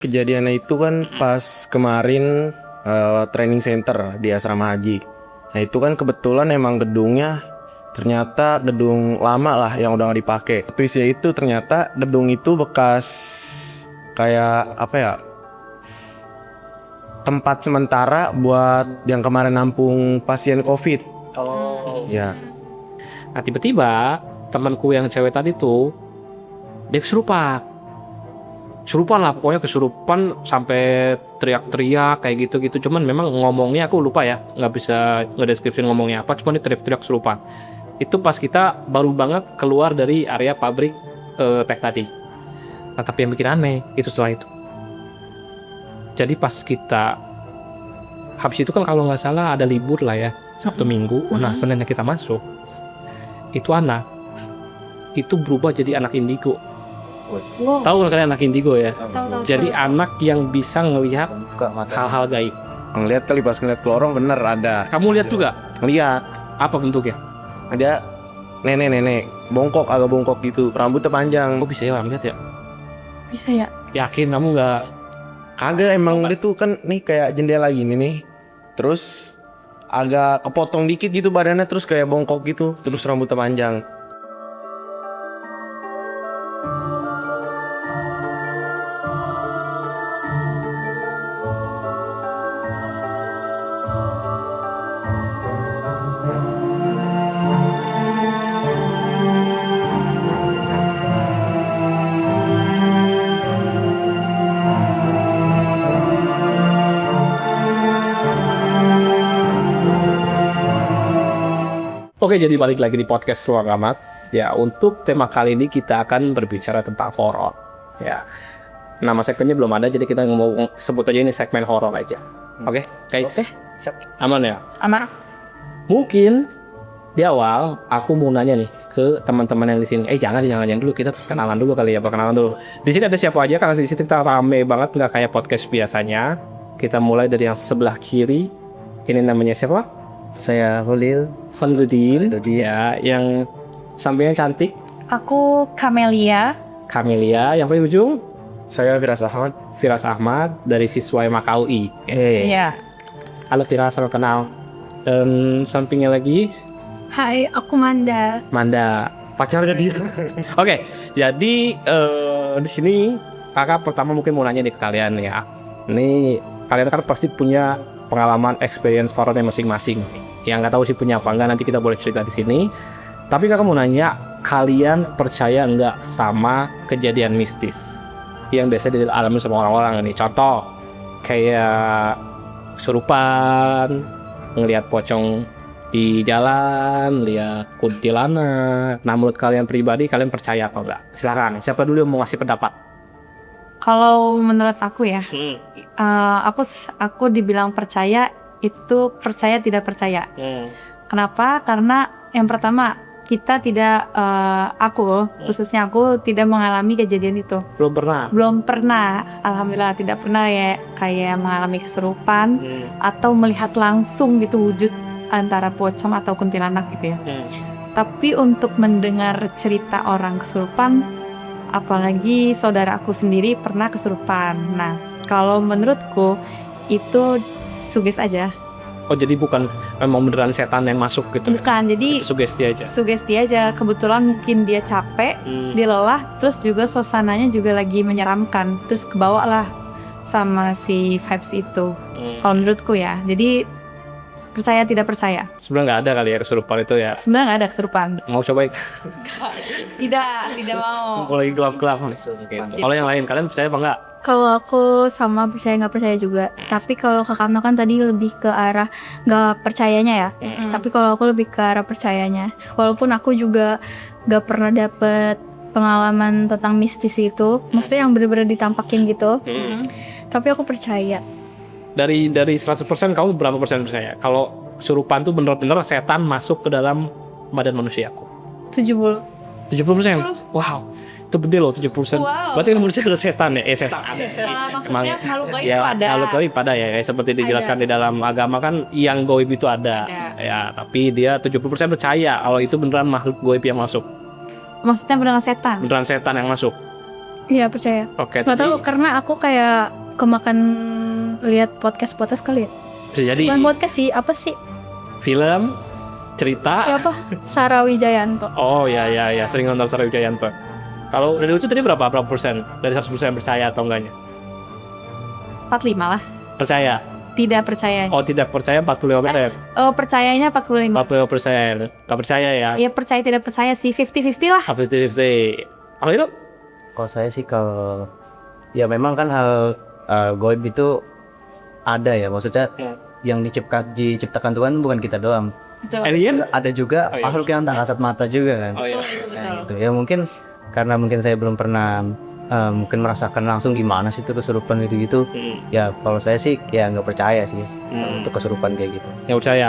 Kejadiannya itu kan pas kemarin training center di asrama haji. Nah itu kan kebetulan emang gedungnya ternyata gedung lama lah yang udah gak dipakai. Twistnya itu ternyata gedung itu bekas kayak apa ya, tempat sementara buat yang kemarin nampung pasien COVID. Oh. Ya. Nah tiba-tiba temanku yang cewek tadi tuh dia kesurupan lah, pokoknya kesurupan sampai teriak-teriak kayak gitu-gitu. Cuman memang ngomongnya aku lupa ya, nggak bisa ngedeskripsi ngomongnya apa, cuman dia teriak-teriak kesurupan. Itu pas kita baru banget keluar dari area pabrik teh tadi. Nah tapi yang bikin aneh itu setelah itu, jadi pas kita habis itu kan kalau nggak salah ada libur lah ya, Sabtu Minggu. Nah Seninnya kita masuk, itu anak itu berubah jadi anak indigo. Wow. Tahu kan kalian anak indigo ya? Tahu. Jadi anak yang bisa ngelihat hal-hal gaib. Ngeliat kali pas ngeliat ke lorong bener ada. Kamu lihat juga? Ngeliat Apa bentuknya? ada nenek-nenek agak bongkok gitu, rambutnya panjang. Kok bisa ya orang lihat ya? Bisa ya? Yakin kamu nggak? Kagak, emang dia tuh kan nih kayak jendela gini nih. Terus agak kepotong dikit gitu badannya, terus kayak bongkok gitu, terus rambutnya panjang. Oke, jadi balik lagi di podcast Ruang Amat. Ya, untuk tema kali ini kita akan berbicara tentang horor. Ya, nama segmennya belum ada, jadi kita mau sebut aja ini segmen horor aja. Oke, guys. Oke, siap. Aman ya? Aman. Mungkin di awal aku mau nanya nih ke teman-teman yang di sini. Jangan dulu, kita kenalan dulu kali ya, perkenalan dulu. Di sini ada siapa aja? Karena di sini kita rame banget, nggak kayak podcast biasanya. Kita mulai dari yang sebelah kiri. Ini namanya siapa? Saya Holil. Ya, yang sampingnya cantik, Aku Camelia. Camelia. Yang paling ujung, Saya Firas Ahmad. Firas Ahmad dari siswa MAK UI. Iya. Halo Firas, salam kenal. Dan sampingnya lagi, Hai, aku Manda. Manda, pacarnya dia. Oke, jadi di sini kakak pertama mungkin mau nanya nih ke kalian ya. Ini kalian kan pasti punya pengalaman experience horornya masing-masing. Yang nggak tahu sih punya apa enggak, nanti kita boleh cerita di sini. Tapi kakak mau nanya, kalian percaya nggak sama kejadian mistis yang biasa dialami sama orang-orang ini? Contoh kayak kesurupan, ngelihat pocong di jalan, lihat kuntilanak. Nah, menurut kalian pribadi, kalian percaya apa enggak? Silakan, siapa dulu yang mau ngasih pendapat? Kalau menurut aku ya, aku dibilang percaya itu percaya tidak percaya. Kenapa? Karena yang pertama kita tidak, khususnya aku tidak mengalami kejadian itu. Belum pernah. Alhamdulillah tidak pernah ya kayak mengalami kesurupan atau melihat langsung gitu wujud antara pocong atau kuntilanak gitu ya. Tapi untuk mendengar cerita orang kesurupan, apalagi saudara aku sendiri pernah kesurupan. Nah, kalau menurutku itu suges aja. Oh, jadi bukan memang beneran setan yang masuk gitu? Bukan, jadi itu sugesti aja. Sugesti aja. Kebetulan mungkin dia capek, dia lelah, terus juga suasananya juga lagi menyeramkan. Terus kebawa lah sama si vibes itu. Kalau menurutku ya. Jadi percaya tidak percaya. Sebenarnya nggak ada kali ya kesurupan itu ya? Sebenarnya nggak ada kesurupan. Mau cobain? Tidak mau. Mulai gelap-gelap. Kalau yang lain, kalian percaya apa enggak? Kalau aku sama percaya nggak percaya juga. Tapi kalau Kak Kamna kan tadi lebih ke arah nggak percayanya ya. Tapi kalau aku lebih ke arah percayanya. Walaupun aku juga nggak pernah dapet pengalaman tentang mistis itu. Maksudnya yang benar-benar ditampakin gitu. Tapi aku percaya. Dari 100% kamu berapa persen percaya? Kalau kesurupan tuh bener-bener setan masuk ke dalam badan manusia aku? 70. 70%? Wow, itu gede loh 70%. Wow. Berarti kamu percaya ada setan ya? Setan. Maksudnya makhluk gaib Ya, ada. makhluk gaib ada ya. Seperti dijelaskan di dalam agama kan, yang gaib itu ada. Ya, tapi dia 70% percaya kalau itu beneran makhluk gaib yang masuk. Maksudnya beneran setan? Beneran setan yang masuk. Iya percaya. Oke. Gak tahu karena aku kayak kemakan lihat podcast kali ya. Bisa jadi Bukan podcast sih, apa sih? film, cerita. Siapa? Sarah Wijayanto. Oh ya, sering nonton Sarah Wijayanto. Kalau dari Ucu tadi berapa persen? Dari 100% percaya atau enggaknya? 45 lah. Percaya. Tidak percaya. Oh, tidak percaya 45%. Oh, percayanya 45. 45%. Gak percaya ya? Ya percaya tidak percaya sih 50-50 lah. 50-50. Kalau itu? Kalau saya sih kalau ya memang kan hal gaib itu ada ya, maksudnya yang diciptakan Tuhan bukan kita doang. Betul. Alien? Ada juga Oh, iya. makhluk yang tak kasat mata juga kan. Oh iya. Nah, gitu. Ya mungkin karena mungkin saya belum pernah mungkin merasakan langsung gimana sih itu kesurupan gitu-gitu. Ya kalau saya sih ya nggak percaya sih untuk kesurupan kayak gitu. Yang percaya.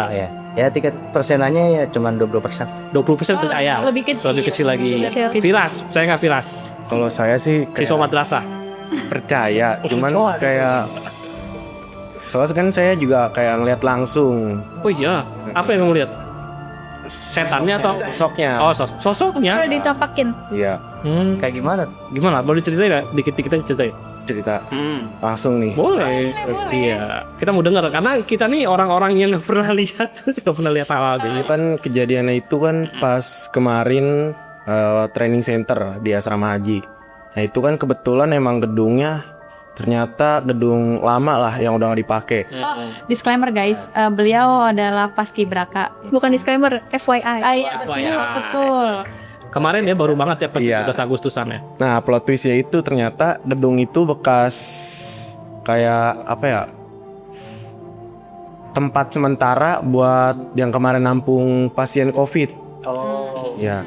Ya tingkat persenannya ya cuma 20%. 20% percaya. Lebih kecil. Lebih kecil lagi. Kecil. Firas, percaya nggak Firas? Kalau saya sih Siswa madrasah. percaya, cuman kayak soalnya kan saya juga kayak ngeliat langsung Oh iya. Apa yang kamu lihat? Setannya atau? sosoknya. Oh, sosoknya. Udah ditampakin. Iya, Kayak gimana? Gimana? Boleh diceritain nggak? Dikit-dikit aja ceritain. cerita langsung nih. Boleh. Iya. Kita mau dengar karena kita nih orang-orang yang nggak pernah lihat, nggak pernah lihat hal-hal kayak Itu gitu. kan kejadiannya itu kan pas kemarin training center di asrama haji. Nah itu kan kebetulan emang gedungnya ternyata gedung lama lah yang udah nggak dipakai. Disclaimer guys, beliau adalah paskibraka. Bukan disclaimer, FYI. Iya FYI. betul. Kemarin ya baru banget ya pas Iya. 17 Agustusan ya. Nah plot twistnya itu ternyata gedung itu bekas kayak apa ya, tempat sementara buat yang kemarin nampung pasien COVID. Oh. Ya.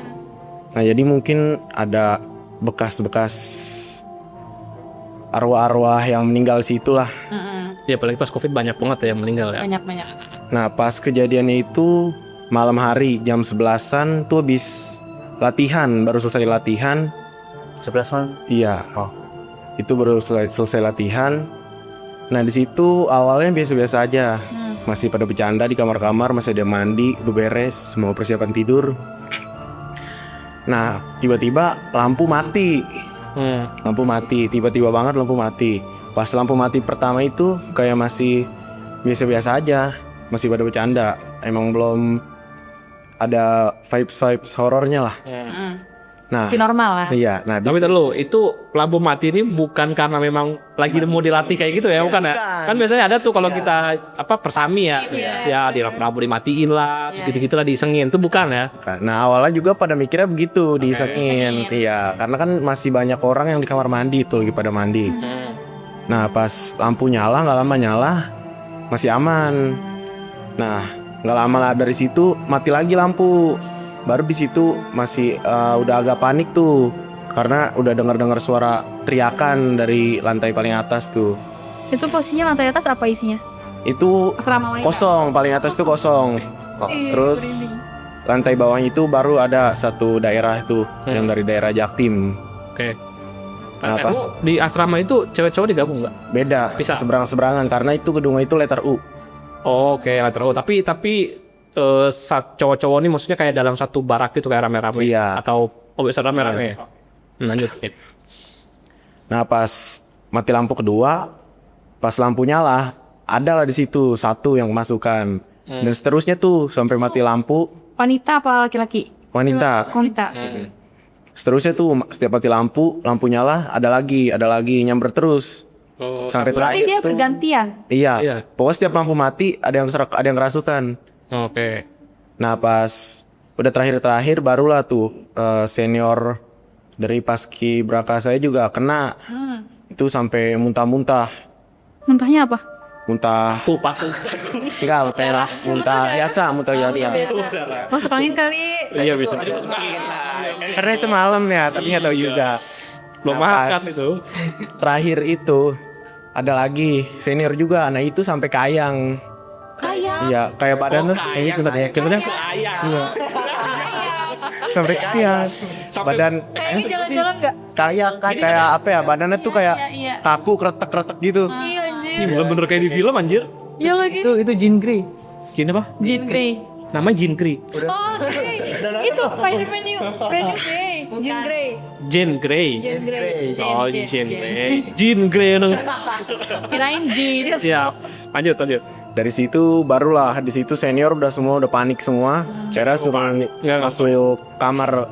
Nah jadi mungkin ada bekas-bekas arwah-arwah yang meninggal situ lah. Ya apalagi pas Covid banyak banget ya yang meninggal ya. Banyak. Nah pas kejadiannya itu malam hari jam 11-an tuh habis latihan, baru selesai latihan. 11 malam. Iya. Itu baru selesai latihan. Nah di situ awalnya biasa-biasa aja. Masih pada bercanda di kamar-kamar, masih ada mandi, beberes, mau persiapan tidur. Nah tiba-tiba lampu mati. Lampu mati, tiba-tiba banget lampu mati. Pas lampu mati pertama itu kayak masih biasa-biasa aja, masih pada bercanda. Emang belum ada vibes horornya lah. Nah, Si normal lah. iya. Nah, Tapi terlalu itu lampu mati ini bukan karena memang lagi mau dilatih kayak gitu ya, bukan ya? Kan biasanya ada tuh kalau kita persami ya, ya di lampu dimatiin lah, gitu-gitu lah disengin. Itu bukan ya? nah awalnya juga pada mikirnya begitu, disengin. Iya, karena kan masih banyak orang yang di kamar mandi tuh lagi pada mandi. Nah, pas lampu nyala, nggak lama nyala, masih aman. Nah, nggak lama lah dari situ mati lagi lampu. Baru di situ masih udah agak panik tuh karena udah dengar suara teriakan dari lantai paling atas tuh. Itu posisinya lantai atas apa isinya? Itu Asrama wanita. kosong, paling atas tuh kosong. Terus lantai bawahnya itu baru ada satu daerah itu yang dari daerah Jaktim. Oke. Nah, pas Di asrama itu cewek-cowok digabung nggak? beda, Bisa. seberang-seberangan karena itu gedungnya itu letter U. Oh, oke, letter U. Tapi cowok-cowok ini maksudnya kayak dalam satu barak gitu kayak rame-rame. Iya. Atau biasa rame-rame. Lanjut. Nah, pas mati lampu kedua, pas lampu nyala, ada lah di situ satu yang masukkan. Dan seterusnya tuh sampai mati lampu Wanita apa laki-laki? wanita. Wanita. Seterusnya tuh setiap mati lampu nyala, ada lagi nyamber terus. Oh, Sampai Tapi terakhir dia tuh. bergantian. Iya. Iya. Pokoknya setiap lampu mati ada yang kerasukan. Oke. Nah, pas udah terakhir barulah tuh senior dari paskibraka saya juga kena. Itu sampai muntah-muntah. Muntahnya apa? Muntah Pas. enggak muntah biasa. Masuk angin kali. Iya bisa. Karena itu malam ya, tapi nggak tahu juga. Belum Nah, makan pas itu. Terakhir itu ada lagi senior juga. Nah, itu sampai kayang. Iya, kayak badan tuh. Ini bentar ya, bentar ya. Iya. Sampai kayang. Badan Kayaknya jalan-jalan nggak? kayak apa ya? Badannya tuh kayak Iya. kaku, kretek-kretek gitu. Iya anjir. Ini bener-bener kayak di film anjir. Iya lagi. Itu Jean Grey. Jin apa? Jean Grey. Namanya Jin Grey. Oh, Grey. Itu Spider-Man New Brand New Day. Jean Grey. Jean Grey. Jean Grey. Oh, Jean Grey. Jean Grey dong. Kirain G dia. Ya, lanjut. Dari situ barulah di situ senior udah semua udah panik semua. Cara suruh masuk kamar.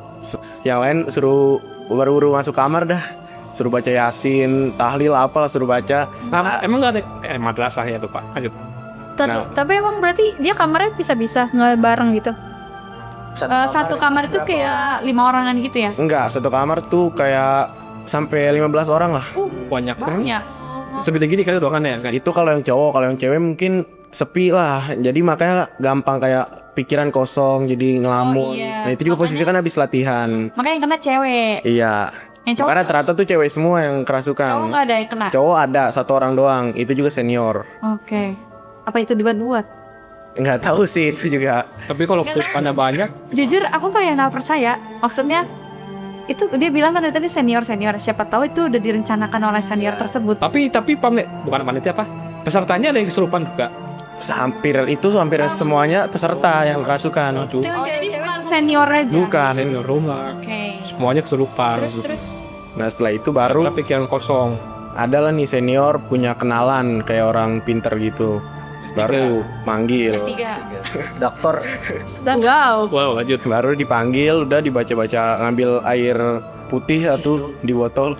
Yang lain suruh baru masuk kamar dah. Suruh baca Yasin, tahlil apalah suruh baca. Nah, emang nggak ada madrasah ya tuh Pak? Lanjut. Tapi emang berarti dia kamarnya bisa-bisa nggak bareng gitu? Satu kamar itu kayak 5 orangan gitu ya? Enggak, satu kamar tuh kayak sampai 15 orang lah. Banyak kan? Banyak. Segede gini kali ruangannya kan? Itu kalau yang cowok, kalau yang cewek mungkin sepi lah. Jadi makanya gampang kayak pikiran kosong, jadi ngelamun. Oh, iya. Nah itu juga posisi kan habis latihan. Makanya yang kena cewek. Iya. Yang cowok, Makanya ternyata tuh cewek semua yang cowok kerasukan. nggak ada yang kena. Cowok ada 1 orang doang. Itu juga senior. Oke. Apa itu dibuat-buat? Nggak tahu sih itu juga. Tapi kalau kesurupannya banyak, Jujur aku kayak nggak percaya. Maksudnya itu dia bilang kan tadi senior. Siapa tahu itu udah direncanakan oleh senior tersebut. tapi bukan panitia apa? Pesertanya ada yang kesurupan juga. Hampir semuanya peserta yang kerasukan. Aduh. Oh, jadi bukan senior aja. Bukan. Senior rumah. Oke. Semuanya kesurupan. Terus. Nah setelah itu baru Karena pikiran kosong. ada lah nih senior punya kenalan kayak orang pinter gitu. Baru manggil. S3. Dokter. Enggak. Wow, lanjut. Baru dipanggil, udah dibaca-baca, ngambil air putih satu di botol.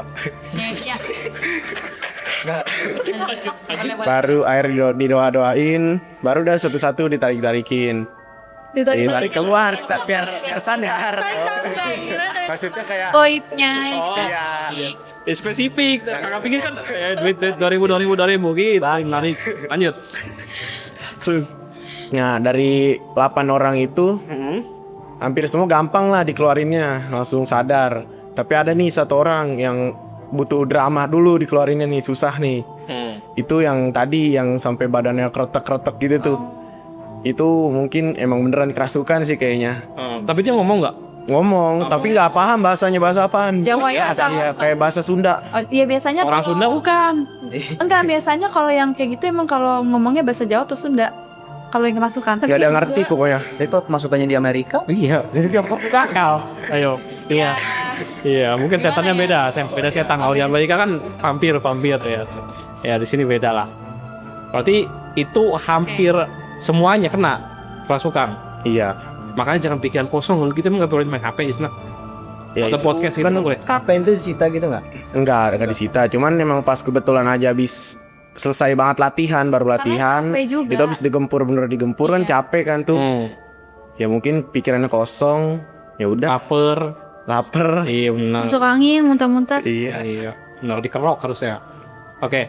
Baru air didoa-doain, baru udah satu-satu ditarik-tarikin. Ditarik keluar, biar sadar. Maksudnya kayak Koitnya Oh, itu. iya. Spesifik. Kakak pikir kan duit 2000 gitu. Narik. Lanjut. Terus. Nah, dari 8 orang itu hampir semua gampang lah dikeluarinnya, langsung sadar. Tapi ada nih 1 orang yang butuh drama dulu dikeluarinnya nih, susah nih. Itu yang tadi yang sampai badannya kretek-kretek gitu tuh. Itu mungkin emang beneran kerasukan sih kayaknya. Tapi dia ngomong nggak? Ngomong, tapi nggak paham bahasanya bahasa apaan. Jawa ya, Iya, kayak bahasa Sunda. Oh, iya biasanya Orang Sunda bukan. enggak, biasanya kalau yang kayak gitu emang kalau ngomongnya bahasa Jawa atau Sunda. Kalau yang kemasukan. Gak ada ngerti pokoknya. Itu masukannya di Amerika? Iya, jadi dia kakal. Ayo. Iya. Iya, mungkin setannya beda. Beda setan. Kalau di Amerika kan vampir ya. Ya di sini beda lah. Berarti itu hampir semuanya kena kerasukan. Iya. Makanya jangan pikiran kosong. Kalau gitu emang nggak boleh main HP di sana. Ya, Atau itu podcast gitu kan nggak boleh. Kapan itu disita gitu nggak? enggak disita. Cuman emang pas kebetulan aja habis selesai banget latihan, baru latihan. capek juga. Itu habis bener digempur kan Iya. capek kan tuh. Ya mungkin pikirannya kosong. Ya udah, lapar. Iya benar. Masuk angin, muntah-muntah. Iya. Benar dikerok harusnya. Oke,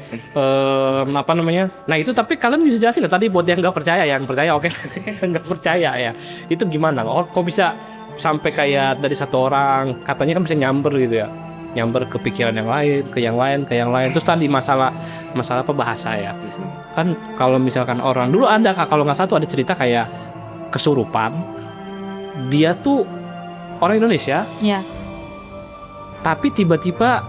apa namanya? Nah itu tapi kalian bisa jelasin ya tadi buat yang nggak percaya, yang percaya oke, nggak percaya ya. Itu gimana? Oh, kok bisa sampai kayak dari 1 orang katanya kan bisa nyamber gitu ya, nyamber ke pikiran yang lain, ke yang lain. Terus tadi masalah apa bahasa ya? Kan kalau misalkan orang dulu ada kalau nggak satu ada cerita kayak kesurupan, dia tuh orang Indonesia, Iya. tapi tiba-tiba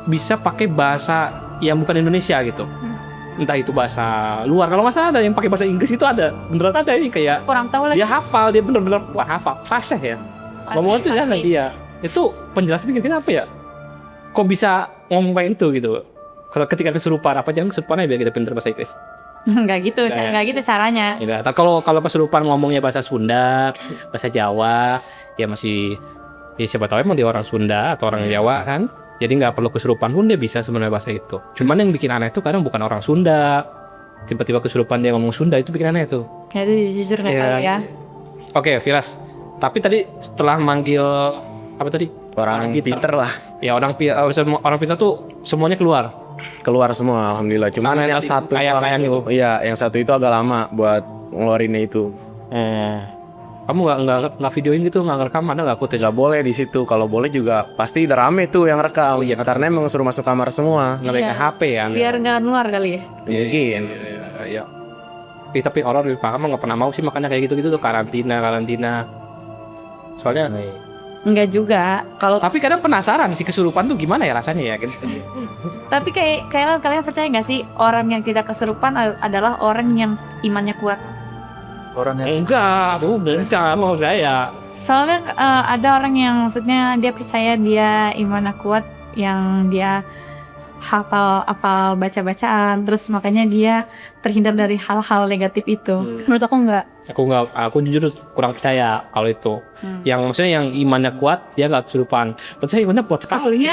bisa pakai bahasa yang bukan Indonesia gitu. Entah itu bahasa luar. Kalau nggak salah ada yang pakai bahasa Inggris itu ada. Beneran ada ini kayak Kurang tahu lagi. dia hafal, dia bener-bener hafal. Fasih ya. Ngomong itu jangan dia. Itu penjelasannya kenapa ya? Kok bisa ngomong kayak itu gitu? Kalau ketika kesurupan apa jangan kesurupannya biar kita pinter bahasa Inggris. Enggak gitu, Nah, enggak gitu caranya. Ya, kalau kesurupan ngomongnya bahasa Sunda, bahasa Jawa, ya masih ya siapa tahu emang dia orang Sunda atau orang Jawa kan. Jadi nggak perlu kesurupan pun dia bisa sebenarnya bahasa itu. Cuman yang bikin aneh itu kadang bukan orang Sunda. Tiba-tiba kesurupan dia ngomong Sunda itu bikin aneh tuh. Ya itu jujur nggak Iya. tahu ya. Oke, Firas. Tapi tadi setelah manggil apa tadi? Orang pinter lah. Ya orang pinter tuh semuanya keluar Semua alhamdulillah. Cuman Sama yang yang satu kayak orang gitu. Iya, yang satu itu agak lama buat ngeluarinnya itu. Kamu nggak videoin gitu, nggak ngerekam, ada nggak footage? Gak boleh di situ. Kalau boleh juga pasti udah rame tuh yang rekam. Iya. Karena emang suruh masuk kamar semua. Nggak pakai Iya. HP ya? Biar nggak keluar kali ya. Mungkin. Iya. Tapi orang di Paham nggak pernah mau sih makanya kayak gitu tuh karantina. Soalnya Enggak juga. Kalau tapi kadang penasaran sih kesurupan tuh gimana ya rasanya ya gitu. tapi kalian percaya nggak sih orang yang tidak kesurupan adalah orang yang imannya kuat? Orang yang Enggak, tuh bisa mau saya. Soalnya ada orang yang maksudnya dia percaya dia imannya kuat, yang dia hafal baca-bacaan, terus makanya dia terhindar dari hal-hal negatif itu. Menurut aku enggak. Aku jujur kurang percaya kalau itu. Yang maksudnya yang imannya kuat dia nggak kesurupan. Maksudnya imannya kuat sekali.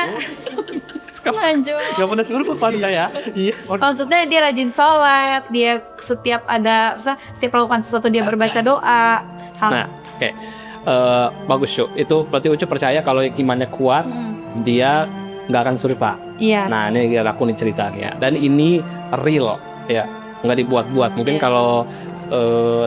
Lanjut. Gak pernah kesurupan saya. Iya. Maksudnya dia rajin sholat, dia setiap melakukan sesuatu dia berbaca doa. Nah, oke. Bagus Cuk. Itu berarti Ucu percaya kalau imannya kuat dia nggak akan kesurupan. Iya. Nah ini aku nih ceritanya. Dan ini real ya, nggak dibuat-buat. Mungkin kalau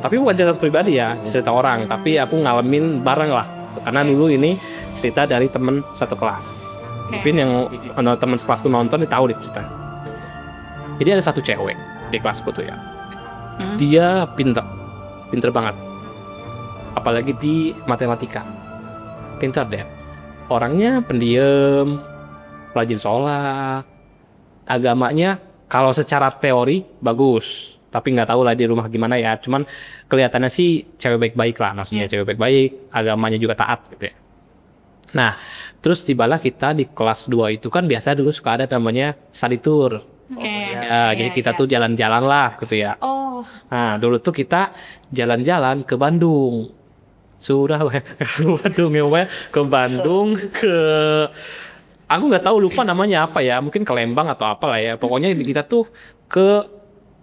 tapi bukan cerita pribadi ya, cerita orang. Tapi aku ngalamin bareng lah. Karena dulu ini cerita dari temen satu kelas. Mungkin yang teman sekelasku nonton dia tahu deh cerita. Jadi ada satu cewek di kelasku tuh ya. Dia pinter banget. Apalagi di matematika. Pinter deh. Orangnya pendiam, rajin sholat. Agamanya kalau secara teori bagus, tapi nggak tahu lah di rumah gimana ya. Cuman kelihatannya sih cewek baik-baik lah, maksudnya cewek baik-baik, agamanya juga taat gitu ya. Nah, terus tibalah kita di kelas 2 itu kan biasa dulu suka ada namanya study tour. Jadi kita tuh jalan-jalan lah gitu ya. Oh. Nah, dulu tuh kita jalan-jalan ke Bandung. Ke Bandung, aku nggak tahu, lupa namanya apa ya, mungkin ke Lembang atau apa lah ya. Pokoknya kita tuh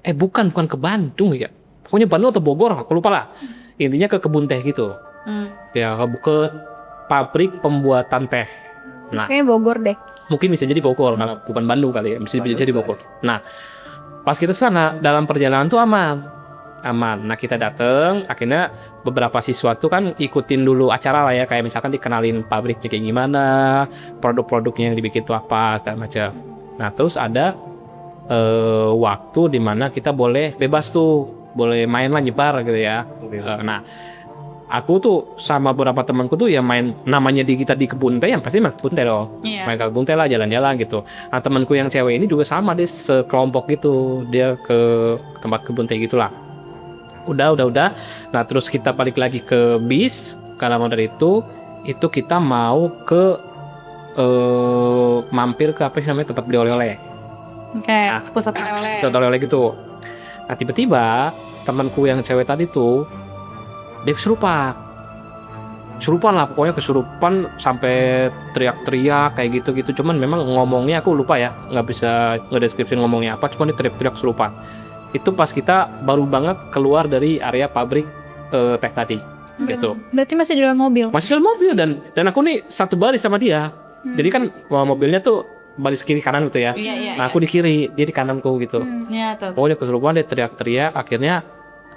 bukan ke Bandung ya. Pokoknya Bandung atau Bogor, aku lupa lah. Intinya ke kebun teh gitu. Ya, ke pabrik pembuatan teh. Nah, Kayaknya Bogor deh. mungkin bisa jadi Bogor karena bukan Bandung kali ya, bisa jadi Bogor. Nah, pas kita sana dalam perjalanan tuh aman. Nah kita dateng, akhirnya beberapa siswa tuh kan ikutin dulu acara lah ya, kayak misalkan dikenalin pabriknya kayak gimana, produk-produknya yang dibikin tuh apa segala macam. Nah terus ada waktu dimana kita boleh bebas tuh, boleh main lah nyebar gitu ya. Nah aku tuh sama beberapa temanku tuh ya main, namanya kita di kebun teh yang pasti main kebun teh dong. Main ke kebun teh lah, jalan-jalan gitu. Nah temanku yang cewek ini juga sama, dia sekelompok gitu, dia ke tempat kebun teh gitulah. Udah. Nah terus kita balik lagi ke bis. Karena mau dari itu kita mau ke mampir ke apa sih namanya, tempat beli oleh-oleh. Pusat oleh-oleh. Pusat oleh-oleh gitu. Nah tiba-tiba temanku yang cewek tadi tuh dia kesurupan lah, pokoknya kesurupan sampai teriak-teriak kayak gitu-gitu. Cuman memang ngomongnya aku lupa ya, nggak bisa ngedeskripsi ngomongnya apa, cuman dia teriak-teriak kesurupan. Itu pas kita baru banget keluar dari area pabrik teh tadi gitu. Berarti masih di dalam mobil. Masih dalam mobil, dan aku nih satu baris sama dia. Jadi kan mobilnya tuh baris kiri kanan gitu ya. Nah aku di kiri, dia di kananku gitu. Pokoknya kesurupan, dia teriak-teriak. Akhirnya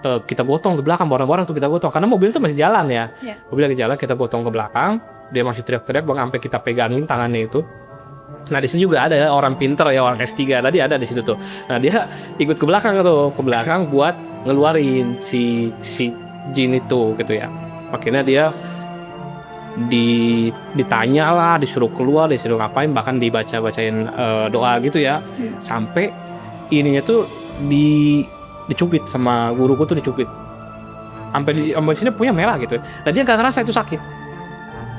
kita gotong ke belakang, barang-barang tuh kita gotong karena mobil itu masih jalan ya. Mobil lagi jalan, kita gotong ke belakang. Dia masih teriak-teriak bang, sampai kita pegangin tangannya itu. Nah di sini juga ada ya, orang pinter ya, orang S3 tadi ada di situ tuh. Nah dia ikut ke belakang buat ngeluarin si jin itu gitu ya. Akhirnya dia ditanya lah, disuruh keluar, disuruh ngapain, bahkan dibacain doa gitu ya. Sampai ininya tuh dicubit sama guruku tuh, dicubit sampai di sini punya merah gitu. Dan dia nggak ngerasa itu sakit,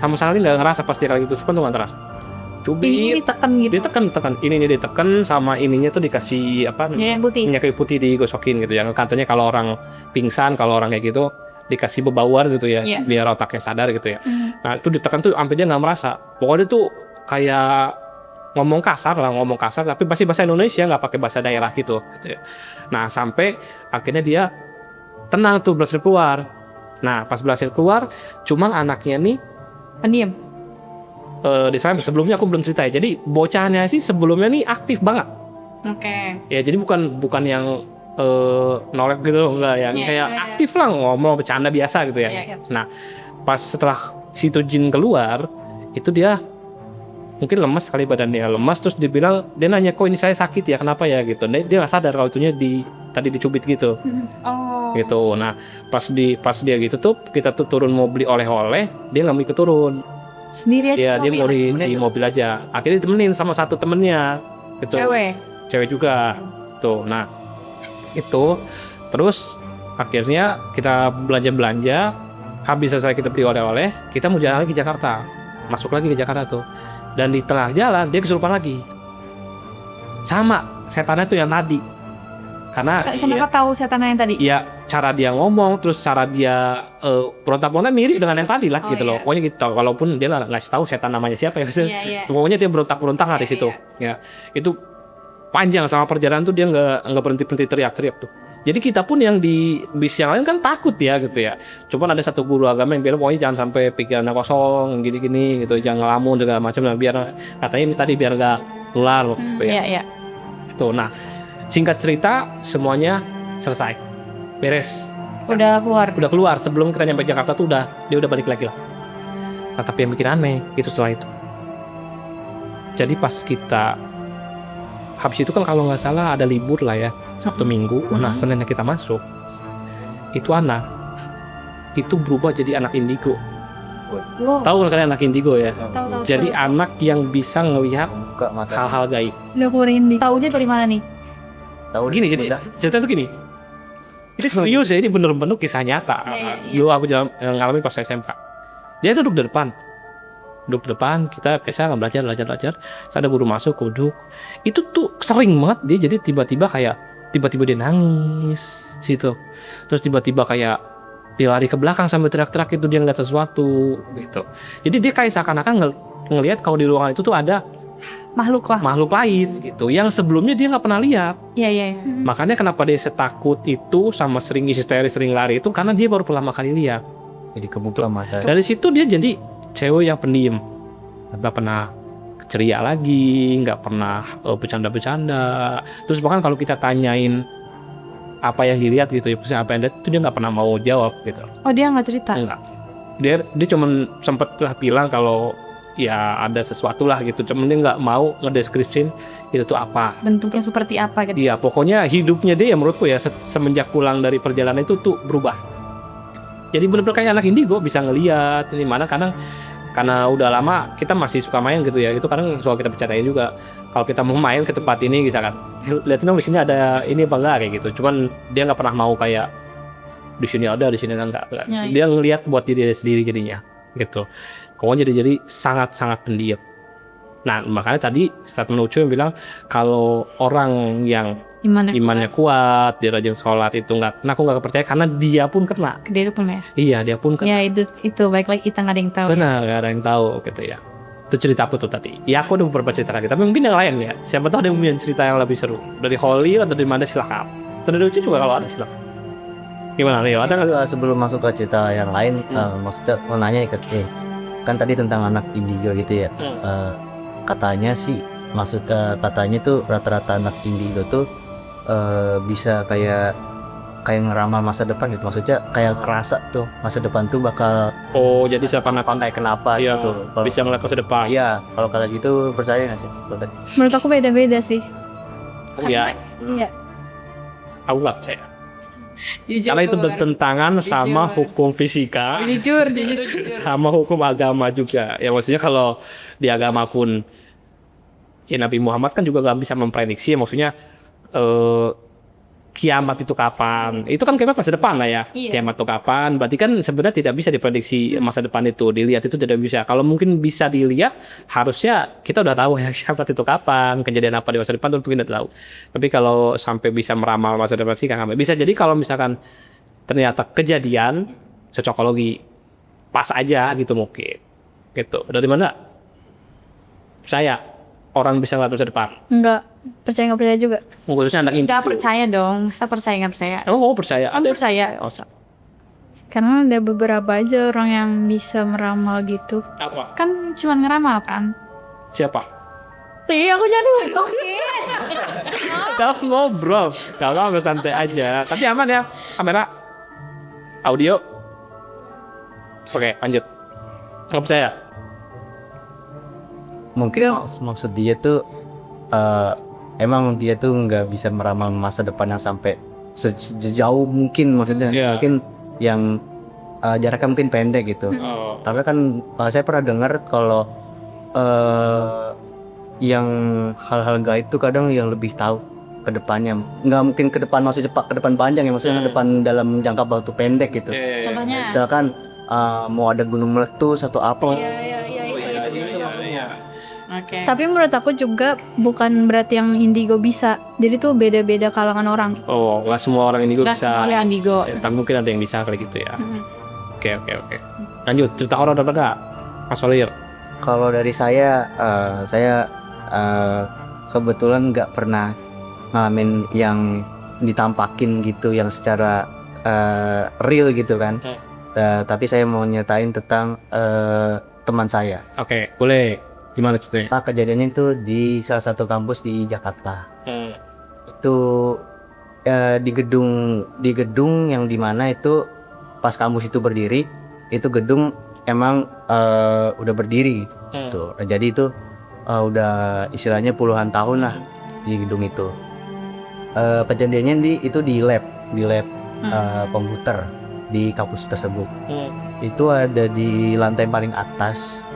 sama sekali nggak ngerasa. Pasti kalau gitu tuh nggak ngerasa. Cubit, ini ditekan gitu. Ditekan, ininya ditekan, sama ininya tuh dikasih apa? Minyak kayu putih digosokin gitu. Yang katanya kalau orang pingsan, kalau orang kayak gitu dikasih bebauan gitu ya, biar otaknya sadar gitu ya. Nah itu ditekan tuh sampai dia nggak merasa. Pokoknya tuh kayak ngomong kasar, tapi pasti bahasa Indonesia, nggak pakai bahasa daerah gitu ya. Nah sampai akhirnya dia tenang tuh, berhasil keluar. Nah pas berhasil keluar, cuman anaknya nih Pendiam. di sana sebelumnya aku belum cerita ya. Jadi bocahnya sih sebelumnya nih aktif banget. Ya jadi bukan yang nolak gitu, enggak ya, kayak aktif lah, ngomong bercanda biasa gitu ya. Nah pas setelah situ jin keluar itu dia mungkin lemas kali, badannya lemas, terus dibilang, dia nanya kok ini saya sakit ya, kenapa ya gitu. Dia nggak sadar kalau itunya tadi dicubit gitu. Gitu. Nah pas dia gitu tuh, kita tuh turun mau beli oleh-oleh, dia nggak mau ikut turun Sendiri aja. dia mau di mobil aja. Akhirnya ditemenin sama satu temennya gitu, cewek juga tuh. Nah itu terus akhirnya kita belanja Habis selesai kita beli oleh-oleh, kita mau jalan lagi ke Jakarta. Masuk lagi ke Jakarta tuh. Dan di tengah jalan dia kesurupan lagi. Sama setannya tuh yang tadi. Karena Kenapa tahu setan yang tadi? ya cara dia ngomong, terus cara dia berontak-berontak mirip dengan yang tadi lah Oh, gitu loh. iya. Pokoknya gitu. Walaupun dia nggak ngasih tahu setan namanya siapa ya. Iya. Pokoknya dia berontak-berontak lah di Iya, situ. Ya, itu panjang sama perjalanan tuh dia nggak berhenti teriak-teriak tuh. Jadi kita pun yang di bis yang lain kan takut ya gitu ya. Cuman ada satu guru agama yang bilang pokoknya jangan sampai pikirannya kosong gini-gini gitu, jangan ngelamun segala macam. Nah, biar katanya ini tadi biar nggak nular gitu ya. Iya. Tuh, nah singkat cerita semuanya selesai, beres. Udah keluar. Udah keluar sebelum kita nyampe Jakarta tuh dia udah balik lagi lah. Nah, tapi yang bikin aneh itu setelah itu. Jadi pas kita habis itu kan kalau nggak salah ada libur lah ya, Sabtu Minggu. Nah, Seninnya kita masuk. Itu anak itu berubah jadi anak indigo. Wow. Tahu kan kalian anak indigo ya? Tahu. Jadi anak yang bisa ngelihat Buka mata. hal-hal gaib. Udah keluarin di Taunya dari mana nih? Tahu Gini jadi cerita tuh gini. Ini serius ya, ini bener-bener kisah nyata. Iya. Dulu aku ngalamin pas SMK. Dia duduk di depan. Kita biasa nggak belajar. Terus ada guru masuk, duduk. Itu tuh sering banget dia jadi tiba-tiba dia nangis situ. Terus tiba-tiba kayak dia lari ke belakang sambil teriak-teriak itu dia ngeliat sesuatu gitu. Jadi dia kayak seakan-akan ngelihat kalau di ruangan itu tuh ada Makhluk lah. makhluk lain gitu yang sebelumnya dia nggak pernah lihat. Iya. Makanya kenapa dia setakut itu sama sering histeris, sering lari itu karena dia baru pertama kali lihat. jadi kebuka mata. Dari situ dia jadi cewek yang pendiam, nggak pernah ceria lagi, nggak pernah bercanda-bercanda. Terus bahkan kalau kita tanyain apa yang dilihat gitu, ya apa yang dilihat itu dia nggak pernah mau jawab gitu. Oh, dia nggak cerita. Enggak. Dia cuman sempet lah bilang kalau ya ada sesuatu lah gitu, cuman dia nggak mau ngedeskripsiin itu tuh apa. Bentuknya seperti apa gitu. Iya, pokoknya hidupnya dia menurutku ya semenjak pulang dari perjalanan itu tuh berubah. Jadi bener-bener kayak anak indigo, bisa ngelihat ini mana kadang karena udah lama kita masih suka main gitu ya. Itu kadang suka kita bercandain juga. Kalau kita mau main ke tempat ini misalkan, lihatin dong di sini ada ini apa enggak kayak gitu. Cuman dia nggak pernah mau kayak di sini ada, di sini enggak. Ya, Dia ngelihat buat diri dia sendiri jadinya gitu. Pokoknya jadi sangat-sangat pendiam. Nah, makanya tadi statement Ucu yang bilang kalau orang yang Gimana? imannya kuat, dia rajin sholat itu nggak, nah aku nggak percaya karena dia pun kena. Dia itu pun ya. Iya, dia pun kena. Ya itu baik-baik kita nggak ada yang tahu. Benar, nggak ada yang tahu gitu ya. Itu cerita aku tuh tadi. Ya aku ada beberapa cerita lagi, tapi mungkin yang lain ya. Siapa tahu ada yang punya cerita yang lebih seru dari Holly atau dari mana silakan. Atau dari Ucu juga kalau ada silakan. Gimana Leo? Ada nggak? Sebelum masuk ke cerita yang lain, maksudnya mau nanya nih, kan tadi tentang anak indigo gitu ya. Katanya sih, katanya tuh rata-rata anak indigo tuh bisa kayak ngeramal masa depan gitu. Maksudnya kayak kerasa tuh masa depan tuh bakal Oh, jadi siapa anak kayak kenapa Iya, gitu. Kalau bisa ngeliat masa depan. iya, kalau kata gitu percaya nggak sih? menurut aku beda-beda sih. Oh, ya, Iya. aku nggak percaya. Jujur, Karena itu keluar. bertentangan sama hukum fisika. Jujur. Sama hukum agama juga ya, maksudnya kalau di agama pun ya Nabi Muhammad kan juga nggak bisa memprediksi ya, maksudnya kiamat itu kapan, itu kan kiamat masa depan lah ya. Iya. Kiamat itu kapan berarti kan sebenarnya tidak bisa diprediksi masa depan itu, dilihat itu tidak bisa. Kalau mungkin bisa dilihat harusnya kita udah tahu ya kiamat itu kapan, kejadian apa di masa depan tuh mungkin udah tahu. Tapi kalau sampai bisa meramal masa depan sih kan bisa. Jadi kalau misalkan ternyata kejadian cocokologi pas aja gitu mungkin gitu. Dari mana percaya orang bisa ngeliat masa depan, Nggak percaya juga. khususnya anak indigo. Nggak percaya dong. Masa percaya nggak percaya? Emang kamu percaya? Aku percaya. Oh, Karena ada beberapa aja orang yang bisa meramal gitu. apa? Kan cuma ngeramal kan. Siapa? Iya, aku jadi oke. Kita ngobrol, kalau nggak santai aja. Tapi aman ya, kamera, audio. Oke, lanjut. Nggak percaya? Mungkin maksud dia tuh emang dia tuh nggak bisa meramal masa depan yang sampai sejauh mungkin, maksudnya Iya. mungkin yang jaraknya mungkin pendek gitu. Oh. Tapi kan saya pernah dengar kalau yang hal-hal gaib tuh kadang yang lebih tahu ke depannya. Nggak mungkin ke depan, maksudnya ke depan panjang ya, maksudnya ke depan dalam jangka waktu pendek gitu. Contohnya. Misalkan mau ada gunung meletus atau apa. Oke. Tapi menurut aku juga bukan berarti yang indigo bisa. Jadi tuh beda-beda kalangan orang. Oh, nggak semua orang indigo Nggak bisa. semua indigo. Tapi mungkin ada yang bisa kayak gitu ya. Mm-mm. Oke. Lanjut, cerita horor ada nggak, Mas Walir? Kalau dari saya kebetulan nggak pernah ngalamin yang ditampakin gitu, yang secara real gitu kan. Tapi saya mau nyatain tentang teman saya. Oke, boleh. Gimana ceritanya? Nah, kejadiannya itu di salah satu kampus di Jakarta. Itu di gedung yang dimana itu pas kampus itu berdiri, itu gedung emang udah berdiri gitu. Jadi itu udah istilahnya puluhan tahun lah di gedung itu. Kejadiannya itu di lab komputer di kampus tersebut. Itu ada di lantai paling atas.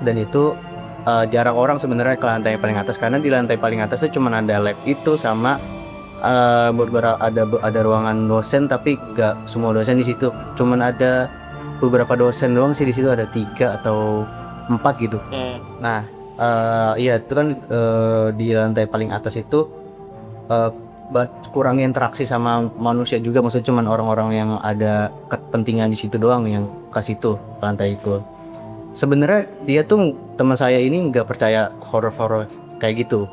Dan itu jarang orang sebenarnya ke lantai paling atas, karena di lantai paling atas itu cuma ada lab itu sama ada ruangan dosen, tapi gak semua dosen di situ. Cuman ada beberapa dosen doang sih di situ, ada 3 atau 4 gitu. Nah, iya itu kan di lantai paling atas itu kurang interaksi sama manusia juga, maksudnya cuman orang-orang yang ada kepentingan di situ doang yang ke situ lantai itu. Sebenarnya dia tuh, teman saya ini nggak percaya horor kayak gitu